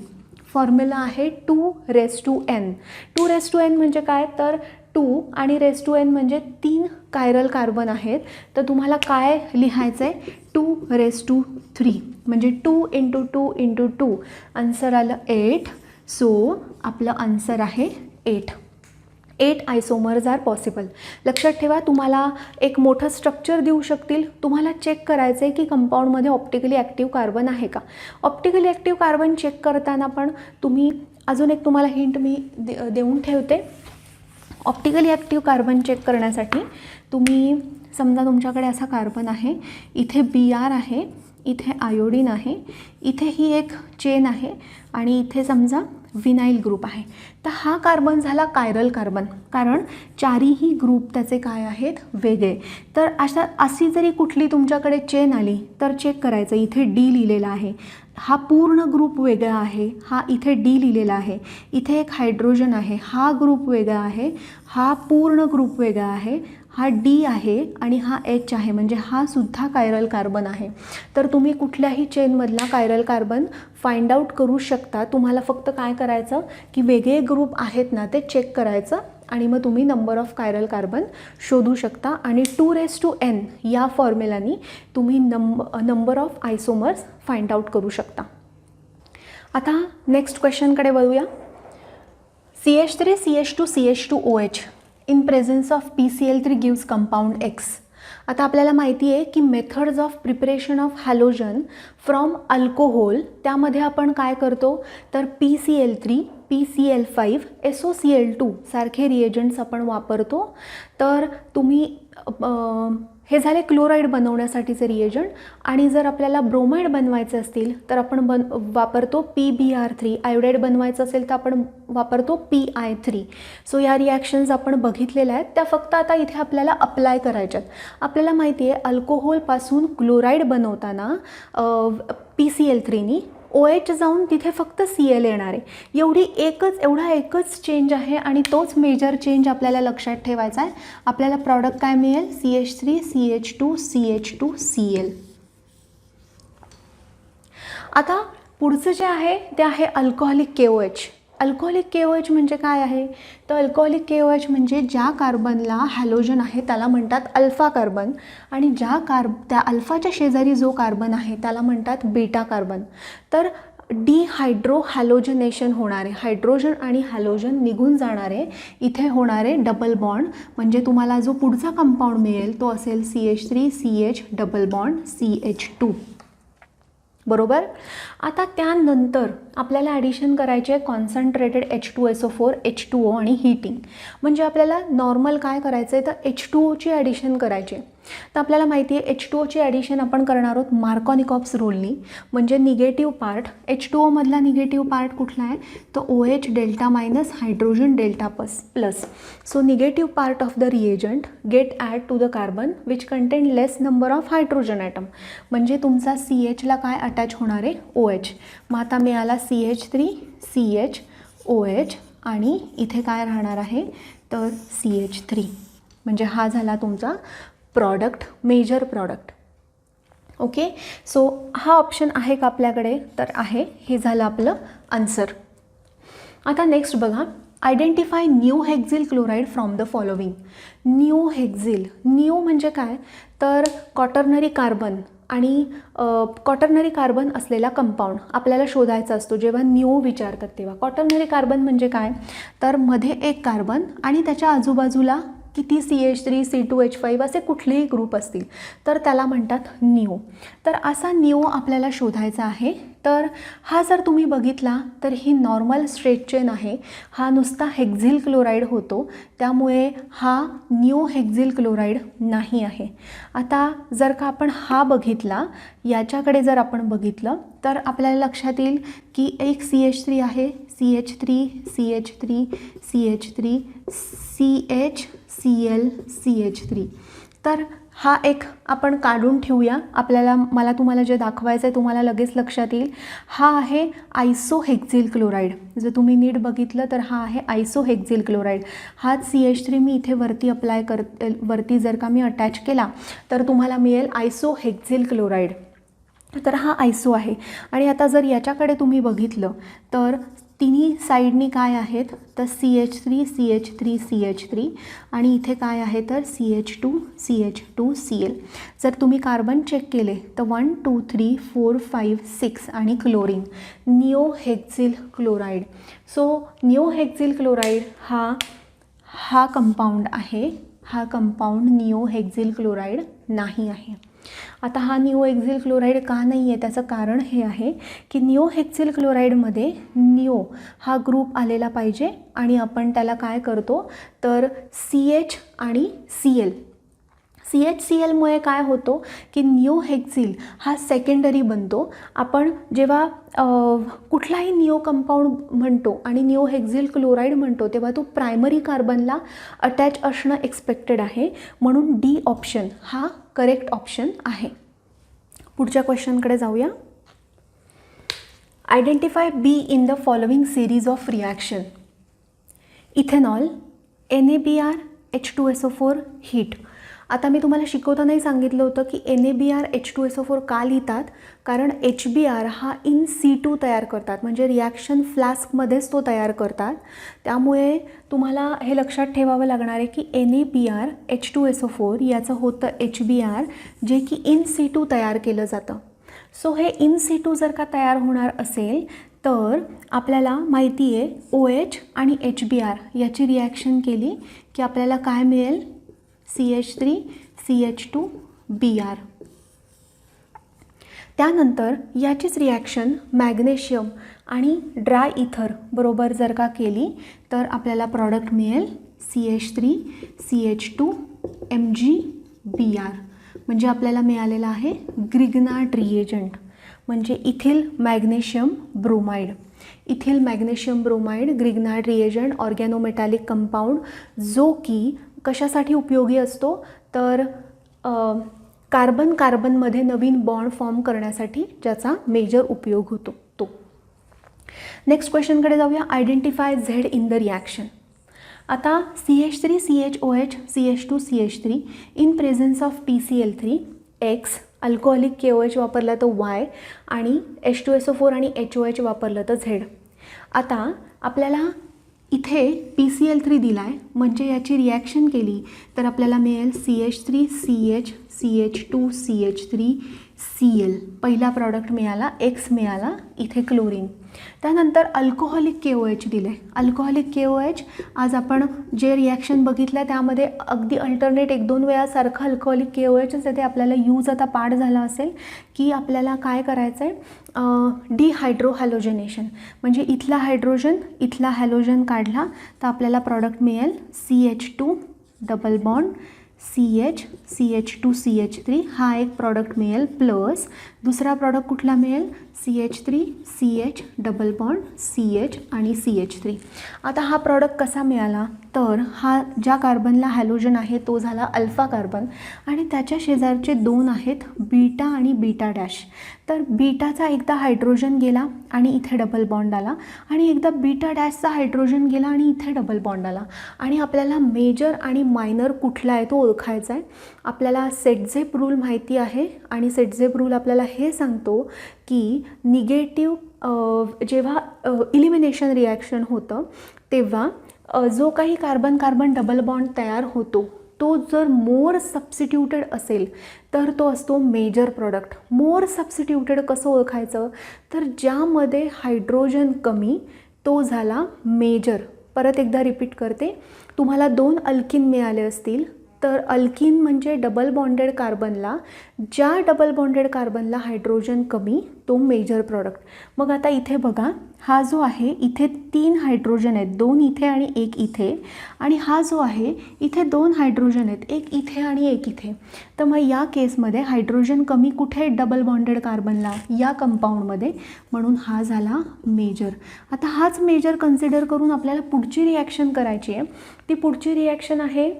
फॉर्म्युला आहे 2n. 2n म्हणजे काय? तर 2 आणि n म्हणजे 3 कायरल कार्बन आहेत. तर तुम्हाला काय लिहायचं आहे? 2^3 म्हणजे 2 × 2 × 2. आन्सर आलं 8. सो आपलं आन्सर आहे 8 आयसोमर्स आर पॉसिबल. लक्षात ठेवा, तुम्हाला एक मोठं स्ट्रक्चर देऊ शकतील, तुम्हाला चेक करायचं आहे की कंपाऊंडमध्ये ऑप्टिकली ॲक्टिव्ह कार्बन आहे का. ऑप्टिकली ॲक्टिव्ह कार्बन चेक करताना पण तुम्ही अजून एक तुम्हाला हिंट मी देऊन ठेवते. ऑप्टिकली ॲक्टिव्ह कार्बन चेक करण्यासाठी तुम्ही समजा तुमच्याकडे असा कार्बन आहे, इथे Br आहे, इथे आयोडीन आहे, इथे ही एक चेन आहे आणि इथे समजा विनाईल ग्रुप आहे. तर हा कार्बन झाला कायरल कार्बन, कारण चारीही ग्रुप त्याचे काय आहेत? वेगळे. तर अशी जरी कुठली तुमच्याकडे चेन आली तर चेक करायचं, इथे D लिहिलेला आहे, हा पूर्ण ग्रुप वेगळा आहे, हा इथे D लिहिलेला आहे, इथे एक हायड्रोजन आहे, हा ग्रुप वेगळा आहे, हा पूर्ण ग्रुप वेगळा आहे, हा D आहे आणि हा H आहे, म्हणजे हा सुद्धा कायरल कार्बन आहे. तर तुम्ही कुठल्याही चेनमधला कायरल कार्बन फाइंड आउट करू शकता. तुम्हाला फक्त काय करायचं की वेगळे ग्रुप आहेत ना ते चेक करायचं आणि मग तुम्ही नंबर ऑफ कायरल कार्बन शोधू शकता. आणि 2n या फॉर्म्युलानी तुम्ही नंबर ऑफ आयसोमर्स फाइंड आउट करू शकता. आता नेक्स्ट क्वेश्चनकडे वळूया. CH3 CH2 CH2OH in presence of PCl3 gives compound X. आता आपल्याला माहिती आहे की methods of preparation of halogen from alcohol, त्यामध्ये आपण काय करतो तर PCl3, PCl5, SOCl2 सारखे रिएजंट्स आपण वापरतो. तर तुम्ही हे झाले क्लोराईड बनवण्यासाठीचे रिएजंट. आणि जर आपल्याला ब्रोमाइड बनवायचे असतील तर आपण वापरतो PBr3. आयोडाईड बनवायचं असेल तर आपण वापरतो PI3. सो या रिॲक्शन्स आपण बघितलेल्या आहेत, त्या फक्त आता इथे आपल्याला अप्लाय करायच्यात. आपल्याला माहिती आहे अल्कोहोलपासून क्लोराईड बनवताना PCl3नी OH जाऊन तिथे फक्त Cl येणार आहे. एवढा एकच चेंज आहे आणि तोच मेजर चेंज आपल्याला लक्षात ठेवायचा आहे. आपल्याला प्रॉडक्ट काय मिळेल? CH3 CH2 CH2 Cl. आता पुढचं जे आहे ते आहे अल्कोहोलिक KOH. अल्कोहोलिक KOH म्हणजे काय आहे? तर अल्कोहोलिक KOH म्हणजे ज्या कार्बनला हॅलोजन आहे त्याला म्हणतात अल्फा कार्बन, आणि त्या अल्फाच्या शेजारी जो कार्बन आहे त्याला म्हणतात बीटा कार्बन. तर डिहायड्रो हॅलोजनेशन होणारे, हायड्रोजन आणि हॅलोजन निघून जाणारे, इथे होणारे डबल बॉन्ड, म्हणजे तुम्हाला जो पुढचा कंपाऊंड मिळेल तो असेल CH3 CH double bond CH2. बरोबर. आता त्यानंतर आपल्याला ॲडिशन करायचे आहे कॉन्सन्ट्रेटेड H2SO4 H2O आणि हीटिंग. म्हणजे आपल्याला नॉर्मल काय करायचं आहे तर H2Oची ॲडिशन करायची आहे. तर आपल्याला माहिती आहे H2Oची ॲडिशन आपण करणार आहोत मार्कोनिकॉप्स रूलनी. म्हणजे निगेटिव्ह पार्ट, H2O मधला निगेटिव्ह पार्ट कुठला आहे तर OH delta minus hydrogen delta plus. So negative part of the reagent get add to the carbon which contain less number of hydrogen atom. म्हणजे तुमचा CHला काय अटॅच होणार आहे? OH. मग आता मिळाला CH3 CH OH आणि इथे काय राहणार आहे तर CH3. म्हणजे हा झाला तुमचा product, major product. Okay. So हा ऑप्शन आहे का आपल्याकडे तर आहे. हे झालं आपलं आन्सर. आता नेक्स्ट बघा, identify neo hexyl chloride from the following. Neo hexyl, neo म्हणजे काय तर क्वाटर्नरी कार्बन आणि क्वाटर्नरी कार्बन असलेला कंपाऊंड आपल्याला शोधायचा असतो जेव्हा न्यू विचारतात तेव्हा. क्वाटर्नरी कार्बन म्हणजे काय तर मध्ये एक कार्बन आणि त्याच्या आजूबाजूला किती CH3 C2H5 असे कुठलेही ग्रुप असतील तर त्याला म्हणतात न्यू. तर असा न्यू आपल्याला शोधायचा आहे तर हा जर तुम्ही बघितला तर ही नॉर्मल स्ट्रेट चेन आहे, हा नुसता हेक्झिल क्लोराईड होतो, त्यामुळे हा निओ हेक्झिल क्लोराईड नाही आहे. आता जर का आपण हा बघितला, याच्याकडे जर आपण बघितलं तर आपल्याला लक्षात येईल की एक CH3 आहे, CH3 CH3 CH3 CH Cl CH3. तर हा एक आपण काढून ठेवूया. मला तुम्हाला जे दाखवायचं आहे तुम्हाला लगेच लक्षात येईल. हा आहे आयसोहेक्झिल क्लोराईड. जर तुम्ही नीट बघितलं तर हा आहे आयसोहेक्झिल क्लोराईड. हाच CH3 मी इथे वरती जर का मी अटॅच केला तर तुम्हाला मिळेल आयसोहेक्झिल क्लोराईड. तर हा आयसो आहे. आणि आता जर याच्याकडे तुम्ही बघितलं तर तिन्ही साईडनी काय आहेत तर CH3 CH3 CH3 आणि इथे काय आहे तर CH2 CH2 Cl. जर तुम्ही कार्बन चेक केले तर 1 2 3 4 5 6 आणि क्लोरीन, निओहेक्झिल क्लोराईड. सो निओहेक्झिल क्लोराईड हा कंपाऊंड आहे, हा कंपाऊंड निओहेक्झिल क्लोराईड नाही आहे. आता हा निओहेक्झिल क्लोराईड का नाही आहे त्याचं कारण हे आहे की निओहेक्झिल क्लोराईडमध्ये निओ हा ग्रुप आलेला पाहिजे आणि आपण त्याला काय करतो तर CH आणि Cl. CH-Clमुळे काय होतो की निओहेक्झिल हा सेकंडरी बनतो. आपण जेव्हा कुठलाही निओ कंपाऊंड म्हणतो आणि निओहेक्झिल क्लोराईड म्हणतो तेव्हा तो प्रायमरी कार्बनला अटॅच असणं एक्सपेक्टेड आहे, म्हणून D ऑप्शन हा करेक्ट ऑप्शन आहे. पुढच्या क्वेश्चनकडे जाऊया. Identify B in the following series of reaction. Ethanol, NaBr, H2SO4, heat. आता मी तुम्हाला शिकवतानाही सांगितलं होतं की NaBr H2SO4 का लिहितात, कारण HBr हा इन C2 तयार करतात, म्हणजे रिॲक्शन फ्लास्कमध्येच तो तयार करतात. त्यामुळे तुम्हाला हे लक्षात ठेवावं लागणार आहे की NaBr H2SO4 याचं होतं HBr, जे की इन C2 तयार केलं जातं. सो हे इन C2 जर का तयार होणार असेल तर आपल्याला माहिती आहे OH आणि HBr याची रिॲक्शन केली की आपल्याला काय मिळेल CH3 CH2 Br. त्यानंतर याचीच रिॲक्शन मॅग्नेशियम आणि ड्राय इथर बरोबर जर का केली तर आपल्याला प्रॉडक्ट मिळेल CH3 CH2 MgBr. म्हणजे आपल्याला मिळालेला आहे ग्रिग्नार्ड रिएजंट, म्हणजे ethyl magnesium bromide. Ethyl magnesium bromide Grignard reagent, organometallic compound, जो की कशासाठी उपयोगी असतो तर कार्बनमध्ये नवीन बॉन्ड फॉर्म करण्यासाठी ज्याचा मेजर उपयोग होतो तो. नेक्स्ट क्वेश्चनकडे जाऊया. Identify Z in the reaction. आता CH3 CHOH CH2 CH3 in presence of PCl3 X, alcoholic KOH वापरला तर Y आणि H2SO4 आणि HOH वापरलं तर Z. आता आपल्याला इथे PCl3 दिला आहे, म्हणजे याची रिॲक्शन केली तर आपल्याला मिळेल CH3 CH CH2 CH3 Cl. पहिला प्रॉडक्ट मिळाला, X मिळाला, इथे क्लोरीन. त्यानंतर अल्कोहोलिक KOH दिले. अल्कोहोलिक KOH आज आपण जे रिॲक्शन बघितलं त्यामध्ये अगदी अल्टरनेट 1-2 वेळा सारखं अल्कोहोलिक KOHच येते. आपल्याला यूज आता पाठ झाला असेल की आपल्याला काय करायचं आहे डिहायड्रोहॅलोजनेशन, म्हणजे इथला हायड्रोजन इथला हॅलोजन काढला तर आपल्याला प्रॉडक्ट मिळेल CH2 double bond CH CH2 CH3 हा एक प्रॉडक्ट मिळेल, प्लस दुसरा प्रॉडक्ट कुठला मिळेल CH3 CH double bond CH आणि CH3. आता हा प्रॉडक्ट कसा मिळाला तर हा ज्या कार्बनला हॅलोजन आहे तो झाला अल्फा कार्बन आणि त्याच्या शेजारचे 2 आहेत बीटा आणि बीटा डॅश. तर बीटाचा एकदा हायड्रोजन गेला आणि इथे डबल बॉन्ड आला आणि एकदा बीटा डॅशचा हायड्रोजन गेला आणि इथे डबल बॉन्ड आला. आणि आपल्याला मेजर आणि मायनर कुठला आहे तो ओळखायचा आहे. आपल्याला सेटझेप रूल माहिती आहे आणि सेटझेप रूल आपल्याला हे सांगतो की निगेटिव्ह जेव्हा इलिमिनेशन रिॲक्शन होतं तेव्हा जो काही कार्बन कार्बन डबल बॉन्ड तयार होतो तो जर मोर सबस्टिट्यूटेड असेल तर तो असतो मेजर प्रॉडक्ट. मोर सबस्टिट्यूटेड कसं ओळखायचं तर ज्यामध्ये हायड्रोजन कमी तो झाला मेजर. परत एकदा रिपीट करते, तुम्हाला 2 अल्किन मिळाले असतील तर अल्किन म्हणजे डबल बॉन्डेड कार्बनला, ज्या डबल बॉन्डेड कार्बनला हायड्रोजन कमी तो मेजर प्रॉडक्ट. मग आता इथे बघा, हा जो आहे इथे 3 हायड्रोजन आहेत, 2 इथे आणि 1 इथे, आणि हा जो आहे इथे 2 हायड्रोजन आहेत, 1 इथे आणि 1 इथे. तर मग या केसमध्ये हायड्रोजन कमी कुठे डबल बॉन्डेड कार्बनला, या कंपाऊंडमध्ये, म्हणून हा झाला मेजर. आता हाच मेजर कन्सिडर करून आपल्याला पुढची रिॲक्शन करायची आहे. ती पुढची रिॲक्शन आहे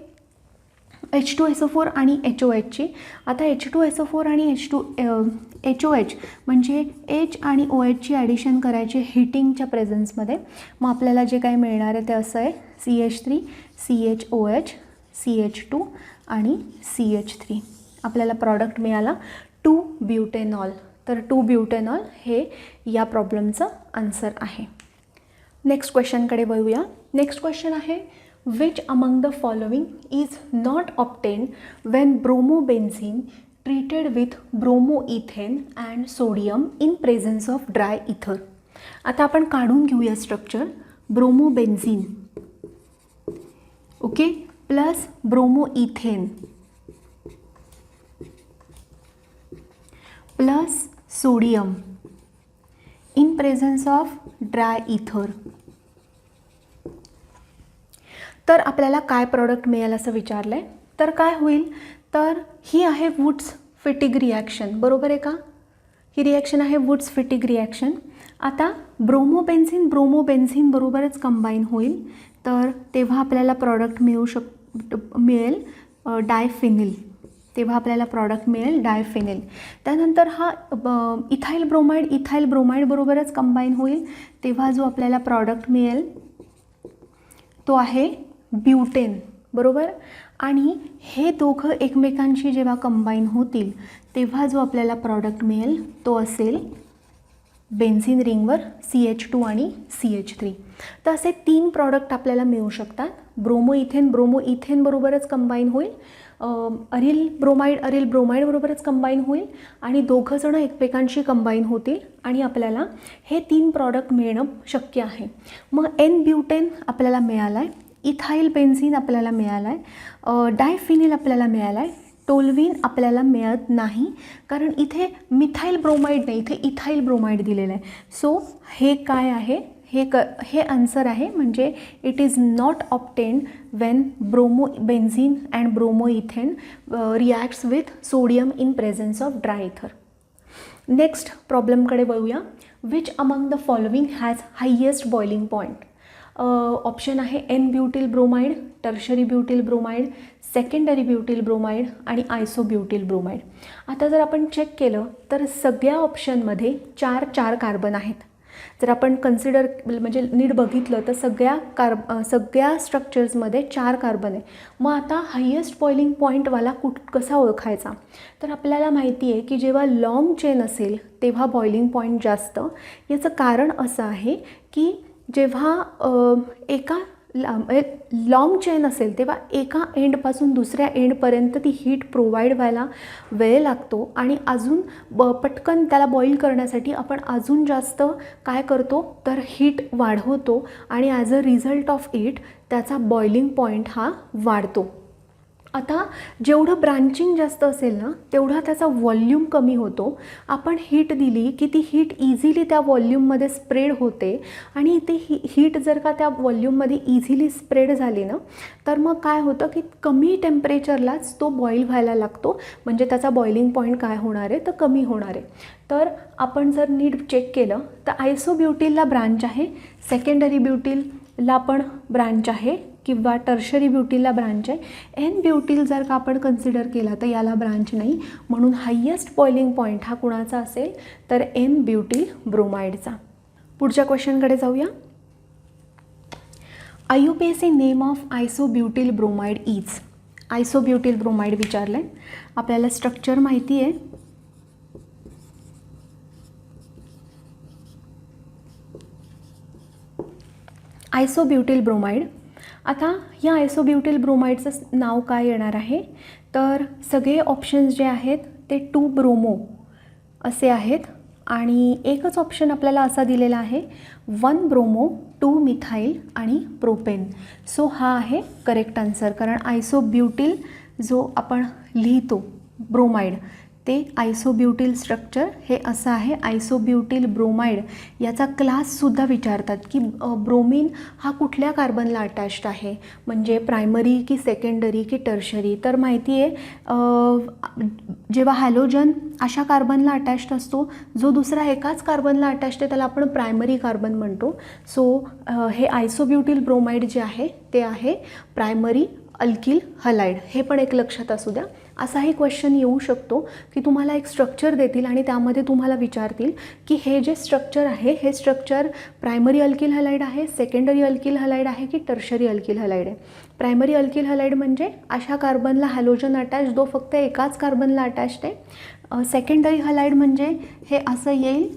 H2SO4 आणि HOHची. आता H2SO4 आणि HOH म्हणजे H आणि OHची ॲडिशन करायची हिटिंगच्या प्रेझन्समध्ये. मग आपल्याला जे काही मिळणार आहे ते असं आहे CH3, CHOH, CH2 आणि CH3. आपल्याला प्रॉडक्ट मिळाला 2-ब्युटेनॉल. तर 2-ब्युटेनॉल हे या प्रॉब्लेमचं आन्सर आहे. नेक्स्ट क्वेश्चनकडे वळूया. नेक्स्ट क्वेश्चन आहे, which among the following is not obtained when bromobenzene treated with bromoethane and sodium in presence of dry ether. आता आपण काढून घेऊया structure. Bromobenzene, okay, plus bromoethane plus sodium in presence of dry ether. तर आपल्याला काय प्रॉडक्ट मिळेल असं विचारलं आहे. तर काय होईल, तर ही आहे वुड्स फिटिग रिॲक्शन, बरोबर आहे का? ही रिॲक्शन आहे वुड्स फिटिग रिॲक्शन. आता ब्रोमोबेन्झीन बरोबरच कंबाईन होईल, तर तेव्हा आपल्याला प्रॉडक्ट मिळेल डायफिनिल. तेव्हा आपल्याला प्रॉडक्ट मिळेल डायफिनिल. त्यानंतर हा इथाइल ब्रोमाइड बरोबरच कंबाईन होईल, तेव्हा जो आपल्याला प्रॉडक्ट मिळेल तो आहे ब्युटेन, बरोबर. आणि हे दोघं एकमेकांशी जेव्हा कंबाईन होतील तेव्हा जो आपल्याला प्रॉडक्ट मिळेल तो असेल बेन्झीन रिंगवर CH2 आणि CH3. तर असे 3 प्रॉडक्ट आपल्याला मिळू शकतात. ब्रोमोइथेन बरोबरच कंबाईन होईल, अरिल ब्रोमाइड बरोबरच कंबाईन होईल, आणि दोघं जण एकमेकांशी कंबाईन होतील आणि आपल्याला हे 3 प्रॉडक्ट मिळणं शक्य आहे. मग N-ब्युटेन आपल्याला मिळालं आहे, इथाइल बेन्झीन आपल्याला मिळालं आहे, डायफिनिल आपल्याला मिळालं आहे, टोल्विन आपल्याला मिळत नाही, कारण इथे मिथाइल ब्रोमाइड नाही, इथे इथाइल ब्रोमाइड दिलेलं आहे. सो हे काय आहे, हे आन्सर आहे. म्हणजे it is not obtained when bromobenzene and bromoethane reacts with sodium in presence of dry ether. Next प्रॉब्लेमकडे वळूया. Which among the following has highest boiling point. Option आहे n butyl bromide, tertiary butyl bromide, secondary butyl bromide आणि आयसोब्युटिल ब्रोमाइड. आता जर आपण चेक केलं तर सगळ्या ऑप्शनमध्ये 4 कार्बन आहेत. जर आपण कन्सिडर म्हणजे नीट बघितलं तर सगळ्या स्ट्रक्चर्समध्ये 4 कार्बन आहे. मग आता हायेस्ट बॉइलिंग पॉईंटवाला कसा ओळखायचा, तर आपल्याला माहिती आहे की जेव्हा लाँग चेन असेल तेव्हा बॉइलिंग पॉईंट जास्त. याचं कारण असं आहे की जेव्हा एका लाँग चेन असेल तेव्हा एका एंडपासून दुसऱ्या एंडपर्यंत ती हीट प्रोव्हाइड व्हायला वेळ लागतो, आणि अजून पटकन त्याला बॉईल करण्यासाठी आपण अजून जास्त काय करतो तर हीट वाढवतो, आणि as a result of it त्याचा बॉइलिंग पॉईंट हा वाढतो. आता जेवढं ब्रांचिंग जास्त असेल ना तेवढा त्याचा वॉल्यूम कमी होतो. आपण हीट दिली की ती हीट इझिली त्या वॉल्यूममध्ये स्प्रेड होते, आणि ती हीट जर का त्या वॉल्यूममध्ये इझिली स्प्रेड झाली ना तर मग काय होतं की कमी टेम्परेचरलाच तो बॉईल व्हायला लागतो. म्हणजे त्याचा बॉइलिंग पॉईंट काय होणार आहे तर कमी होणार आहे. तर आपण जर नीट चेक केलं तर आयसोब्युटिलला ब्रांच आहे, सेकंडरी ब्युटिलला पण ब्रांच आहे, किंवा टर्शरी ब्युटिलला ब्रांच आहे. N-ब्युटिल जर का आपण कन्सिडर केला तर याला ब्रांच नाही, म्हणून हायेस्ट बॉइलिंग पॉईंट हा कुणाचा असेल तर N-ब्युटिल ब्रोमाइडचा. पुढच्या क्वेश्चनकडे जाऊया. IUPAC name of isobutyl bromide is. Isobutyl bromide विचारलं आहे. आपल्याला स्ट्रक्चर माहिती आहे. Isobutyl bromide. आता या आयसोब्युटिल ब्रोमाइडचं नाव काय येणार आहे तर सगळे ऑप्शन्स जे आहेत ते 2-ब्रोमो असे आहेत, आणि एकच ऑप्शन आपल्याला असा दिलेला आहे 1-ब्रोमो, 2-मिथाइल आणि प्रोपेन. सो हा आहे करेक्ट आन्सर, कारण आयसोब्युटिल जो आपण लिहितो ब्रोमाइड ते आयसोब्युटिल स्ट्रक्चर हे असं आहे. आयसोब्युटिल ब्रोमाइड याचा क्लाससुद्धा विचारतात की ब्रोमीन हा कुठल्या कार्बनला अटॅच्ड आहे, म्हणजे प्रायमरी की सेकंडरी की टर्शरी. तर माहिती आहे जेव्हा हॅलोजन अशा कार्बनला अटॅच्ड असतो जो दुसरा एकाच कार्बनला अटॅच्ड आहे त्याला आपण प्रायमरी कार्बन म्हणतो. सो हे आयसोब्युटिल ब्रोमाइड जे आहे ते आहे प्रायमरी अल्किल हलाइड. हे पण एक लक्षात असू द्या. असाही क्वेश्चन येऊ शकतो की तुम्हाला एक स्ट्रक्चर देतील आणि त्यामध्ये तुम्हाला विचारतील की हे जे स्ट्रक्चर आहे हे स्ट्रक्चर प्रायमरी अल्किल हलाइड आहे, सेकंडरी अल्किल हलाइड आहे की टर्शरी अल्किल हलाइड आहे. प्रायमरी अल्किल हलाइड म्हणजे अशा कार्बनला हॅलोजन अटॅच जो फक्त एकाच कार्बनला अटॅच्ड आहे. सेकंडरी हलाइड म्हणजे हे असं येईल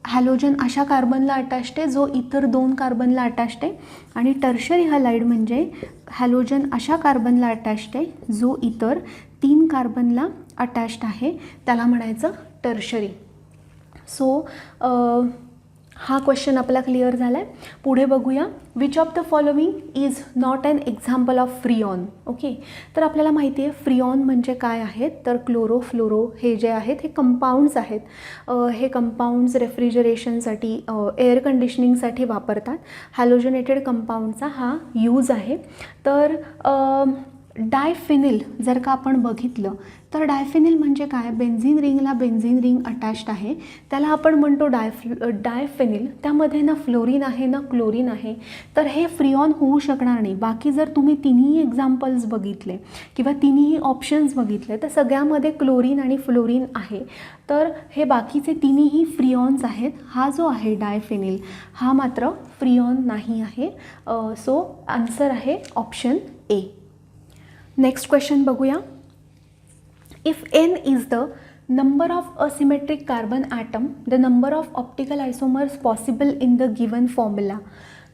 हॅलोजन अशा कार्बनला अटॅच्ड आहे जो इतर 2 कार्बनला अटॅच्ड आहे. आणि टर्शरी हलाइड म्हणजे हॅलोजन अशा कार्बनला अटॅच्ड आहे जो इतर 3 कार्बनला अटॅच्ड आहे, त्याला म्हणायचं टर्शरी. सो हा क्वेश्चन आपला क्लिअर झाला आहे. पुढे बघूया. Which of the following is not an example of freon. Okay, तर आपल्याला माहिती आहे फ्रिऑन म्हणजे काय आहेत, तर क्लोरो फ्लोरो हे जे आहेत हे कंपाऊंड्स आहेत. हे कंपाऊंड्स रेफ्रिजरेशनसाठी एअर कंडिशनिंगसाठी वापरतात. हॅलोजनेटेड कंपाऊंडचा हा यूज आहे. तर डायफिनिल जर का आपण बघितलं तर डायफिनिल म्हणजे काय, बेन्झिन रिंगला बेन्झिन रिंग अटॅच्ड आहे त्याला आपण म्हणतो डायफिनिल. त्यामध्ये ना फ्लोरीन आहे ना क्लोरीन आहे. तर हे फ्रिऑन होऊ शकणार नाही. बाकी जर तुम्ही तिन्ही एक्झाम्पल्स बघितले किंवा तिन्ही ऑप्शन्स बघितले तर सगळ्यामध्ये क्लोरीन आणि फ्लोरीन आहे. तर हे बाकीचे तिन्हीही फ्रिऑन्स आहेत. हा जो आहे डायफिनिल हा मात्र फ्रिऑन नाही आहे. सो आन्सर आहे ऑप्शन ए. नेक्स्ट क्वेश्चन बघूया. If n is the number of asymmetric carbon atom, the number of optical isomers possible in the given formula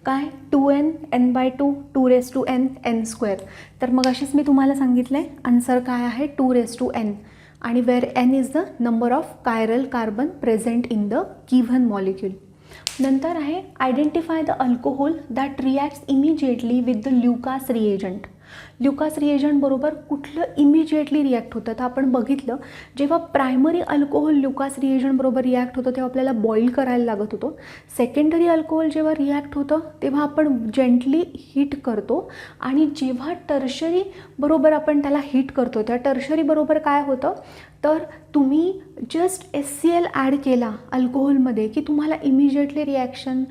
काय 2n n by 2 2 raised to n n square. तर मग अशीच मी तुम्हाला सांगितलं आहे आन्सर काय आहे 2 raised to n आणि wear n is the number of chiral carbon present in the given molecule. नंतर आहे identify the alcohol that reacts immediately with the Lucas reagent. Lucas reagent बरोबर कुठलं इमिजिएटली रिॲक्ट होतं तर आपण बघितलं जेव्हा प्रायमरी अल्कोहोल ल्युकास रिएजंट बरोबर रिॲक्ट होतं तेव्हा आपल्याला बॉईल करायला लागत होतं. सेकंडरी अल्कोहोल जेव्हा रिॲक्ट होतं तेव्हा आपण जेंटली हीट करतो आणि जेव्हा टर्शरी बरोबर आपण त्याला हीट करतो त्या टर्शरी बरोबर काय होतं तर तुम्ही जस्ट HCl ॲड केला अल्कोहोलमध्ये की तुम्हाला इमिजिएटली रिॲक्शन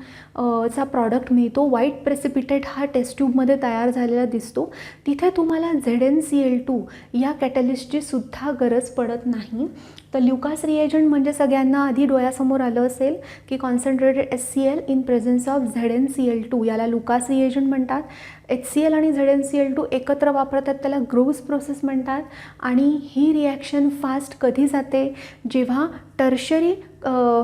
चा प्रॉडक्ट मिळतो. व्हाईट प्रेसिपिटेट हा टेस्ट ट्यूबमध्ये तयार झालेला दिसतो. तिथे तुम्हाला ZnCl2 या कॅटलिस्टची सुद्धा गरज पडत नाही. तर ल्युकास रिएजंट म्हणजे सगळ्यांना आधी डोळ्यासमोर आलं असेल की concentrated HCl in presence of ZnCl2 याला लुकास रिएजंट म्हणतात. HCl आणि ZnCl2 एकत्र वापरतात त्याला ग्रोव्स प्रोसेस म्हणतात. आणि ही रिॲक्शन फास्ट कधी जाते जेव्हा टर्शरी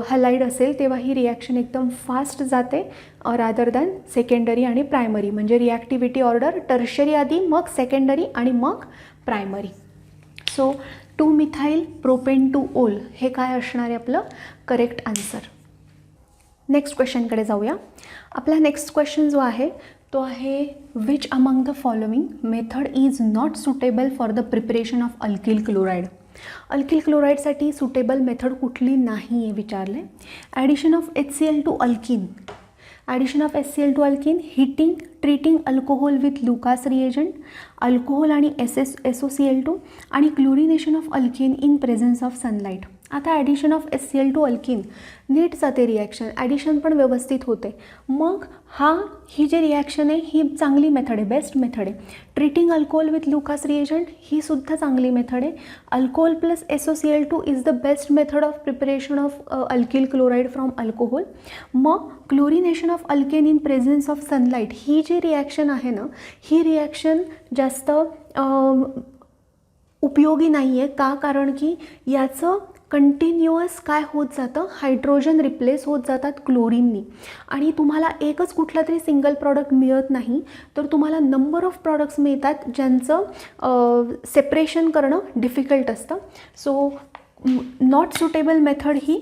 हलाइड असेल तेव्हा ही रिॲक्शन एकदम फास्ट जाते रादर दॅन सेकंडरी आणि प्रायमरी. म्हणजे रिॲक्टिव्हिटी ऑर्डर टर्शरी आधी मग सेकंडरी आणि मग primary. So two methyl propane two ol हे काय असणार आहे आपलं करेक्ट आन्सर. नेक्स्ट क्वेश्चनकडे जाऊया. आपला नेक्स्ट क्वेश्चन जो आहे तो आहे which among the following method is not suitable for the preparation of alkyl chloride. Alkyl क्लोराईडसाठी सुटेबल मेथड कुठली नाही आहे विचारले. Addition of HCl to alkene. Addition of HCl to alkene, heating treating alcohol with Lucas reagent, alcohol आणि SOCl2 आणि chlorination of alkane in presence of sunlight. आता addition of HCl to alkene नीट जाते रिॲक्शन, ॲडिशन पण व्यवस्थित होते. मग ही जी रिॲक्शन आहे ही चांगली मेथड आहे, बेस्ट मेथड आहे. Treating alcohol with Lucas reagent ही सुद्धा चांगली मेथड आहे. Alcohol plus SOCl2 is the best method of preparation of alkyl chloride from alcohol. मग chlorination of alkane in presence of sunlight ही जी रिॲक्शन आहे ना ही रिॲक्शन जास्त उपयोगी नाही आहे. का, कारण की याचं कंटिन्युअस काय होत जातं हायड्रोजन रिप्लेस होत जातात क्लोरीननी आणि तुम्हाला एकच कुठला तरी सिंगल प्रॉडक्ट मिळत नाही तर तुम्हाला नंबर ऑफ प्रॉडक्ट्स मिळतात ज्यांचं सेपरेशन करणं डिफिकल्ट असतं. सो नॉट सुटेबल मेथड ही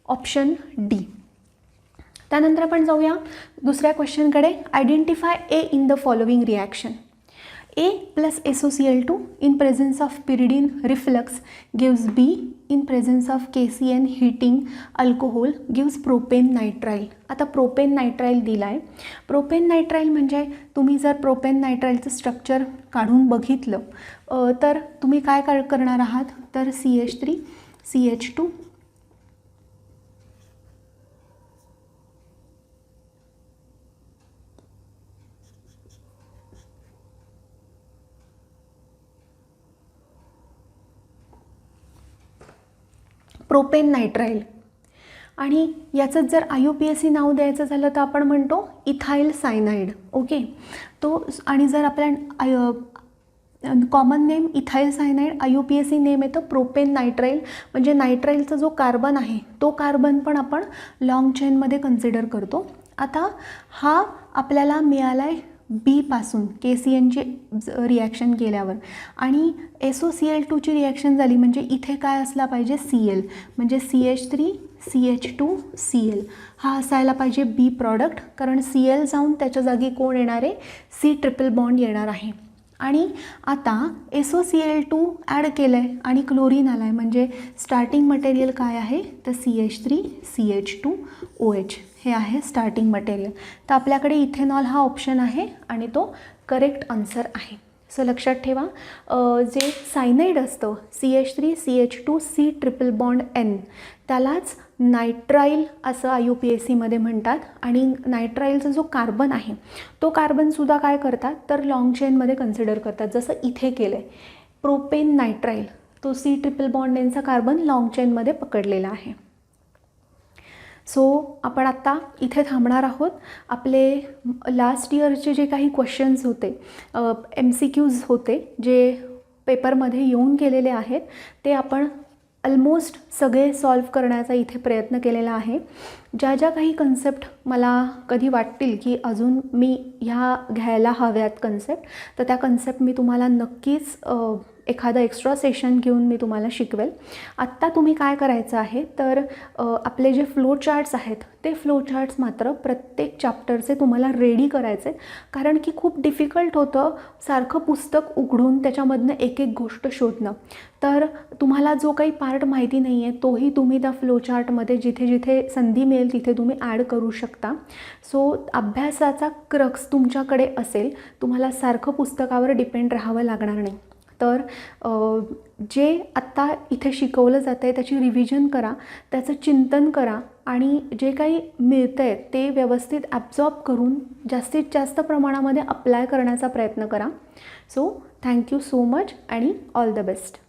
ऑप्शन डी. त्यानंतर आपण जाऊया दुसऱ्या क्वेश्चनकडे. Identify A in the following reaction. A plus SOCl2 in presence of pyridine reflux gives B in presence of KCN heating alcohol gives propane nitrile. आता प्रोपेन नायट्राईल दिला आहे. प्रोपेन नायट्राईल म्हणजे तुम्ही जर प्रोपेन नायट्राईलचं स्ट्रक्चर काढून बघितलं तर तुम्ही काय करणार आहात, तर CH3 CH2 प्रोपेन नायट्राईल. आणि याचं जर IUPAC नाव द्यायचं झालं तर आपण म्हणतो इथाईल सायनाईड. ओके, तो आणि जर आपल्या common name ethyl cyanide, IUPAC name येतं प्रोपेन नायट्राईल. म्हणजे नायट्राईलचा जो कार्बन आहे तो कार्बन पण आपण लॉंग चेनमध्ये कन्सिडर करतो. आता हा आपल्याला मिळाला आहे बी पासून KCNची रिॲक्शन केल्यावर, आणि SOCl2ची रिॲक्शन झाली म्हणजे इथे काय असला पाहिजे, Cl, म्हणजे CH3 CH2 Cl हा असायला पाहिजे बी प्रॉडक्ट, कारण Cl जाऊन त्याच्या जागी कोण येणार आहे, C ट्रिपल बॉन्ड येणार आहे. आणि आता SOCl2 ॲड केलं आहे आणि क्लोरीन आला आहे, म्हणजे स्टार्टिंग मटेरियल काय आहे, तर CH3 CH2OH हे आहे स्टार्टिंग मटेरियल. तर आपल्याकडे इथेनॉल हा ऑप्शन आहे आणि तो करेक्ट आन्सर आहे. सो लक्षात ठेवा, जे सायनाईड असतं CH3 CH2 C triple bond N त्यालाच नायट्राईल असं IUPACमध्ये म्हणतात. आणि नायट्राईलचा जो कार्बन आहे तो कार्बनसुद्धा काय करतात, तर लॉंग चेनमध्ये कन्सिडर करतात, जसं इथे केलं आहे. प्रोपेन नायट्राईल तो C ट्रिपल बॉन्ड Nचा कार्बन लॉंग चेनमध्ये पकडलेला आहे. सो आपण आत्ता इथे थांबणार आहोत. आपले लास्ट इयरचे जे काही क्वेश्चन्स होते, MCQs होते जे पेपरमध्ये येऊन गेलेले आहेत, ते आपण ऑलमोस्ट सगळे सॉल्व करण्याचा इथे प्रयत्न केलेला आहे. ज्या ज्या काही कन्सेप्ट मला कधी वाटतील की अजून मी ह्या घ्यायला हव्यात कन्सेप्ट, तर त्या कन्सेप्ट मी तुम्हाला नक्कीच एखादं एक्स्ट्रा सेशन घेऊन मी तुम्हाला शिकवेल. आत्ता तुम्ही काय करायचं आहे, तर आपले जे फ्लो चार्ट्स आहेत ते फ्लो चार्ट्स मात्र प्रत्येक चॅप्टरचे तुम्हाला रेडी करायचे, कारण की खूप डिफिकल्ट होतं सारखं पुस्तक उघडून त्याच्यामधनं एक एक गोष्ट शोधणं. तर तुम्हाला जो काही पार्ट माहिती नाही आहे तोही तुम्ही त्या फ्लो चार्टमध्ये जिथे जिथे संधी मिळेल तिथे तुम्ही ॲड करू शकता. सो अभ्यासाचा क्रक्स तुमच्याकडे असेल, तुम्हाला सारखं पुस्तकावर डिपेंड राहावं लागणार नाही. तर जे आत्ता इथे शिकवलं जातं आहे त्याची रिव्हिजन करा, त्याचं चिंतन करा आणि जे काही मिळतं आहे ते व्यवस्थित ॲब्झॉर्ब करून जास्तीत जास्त प्रमाणामध्ये अप्लाय करण्याचा प्रयत्न करा. सो थँक्यू सो मच आणि ऑल द बेस्ट.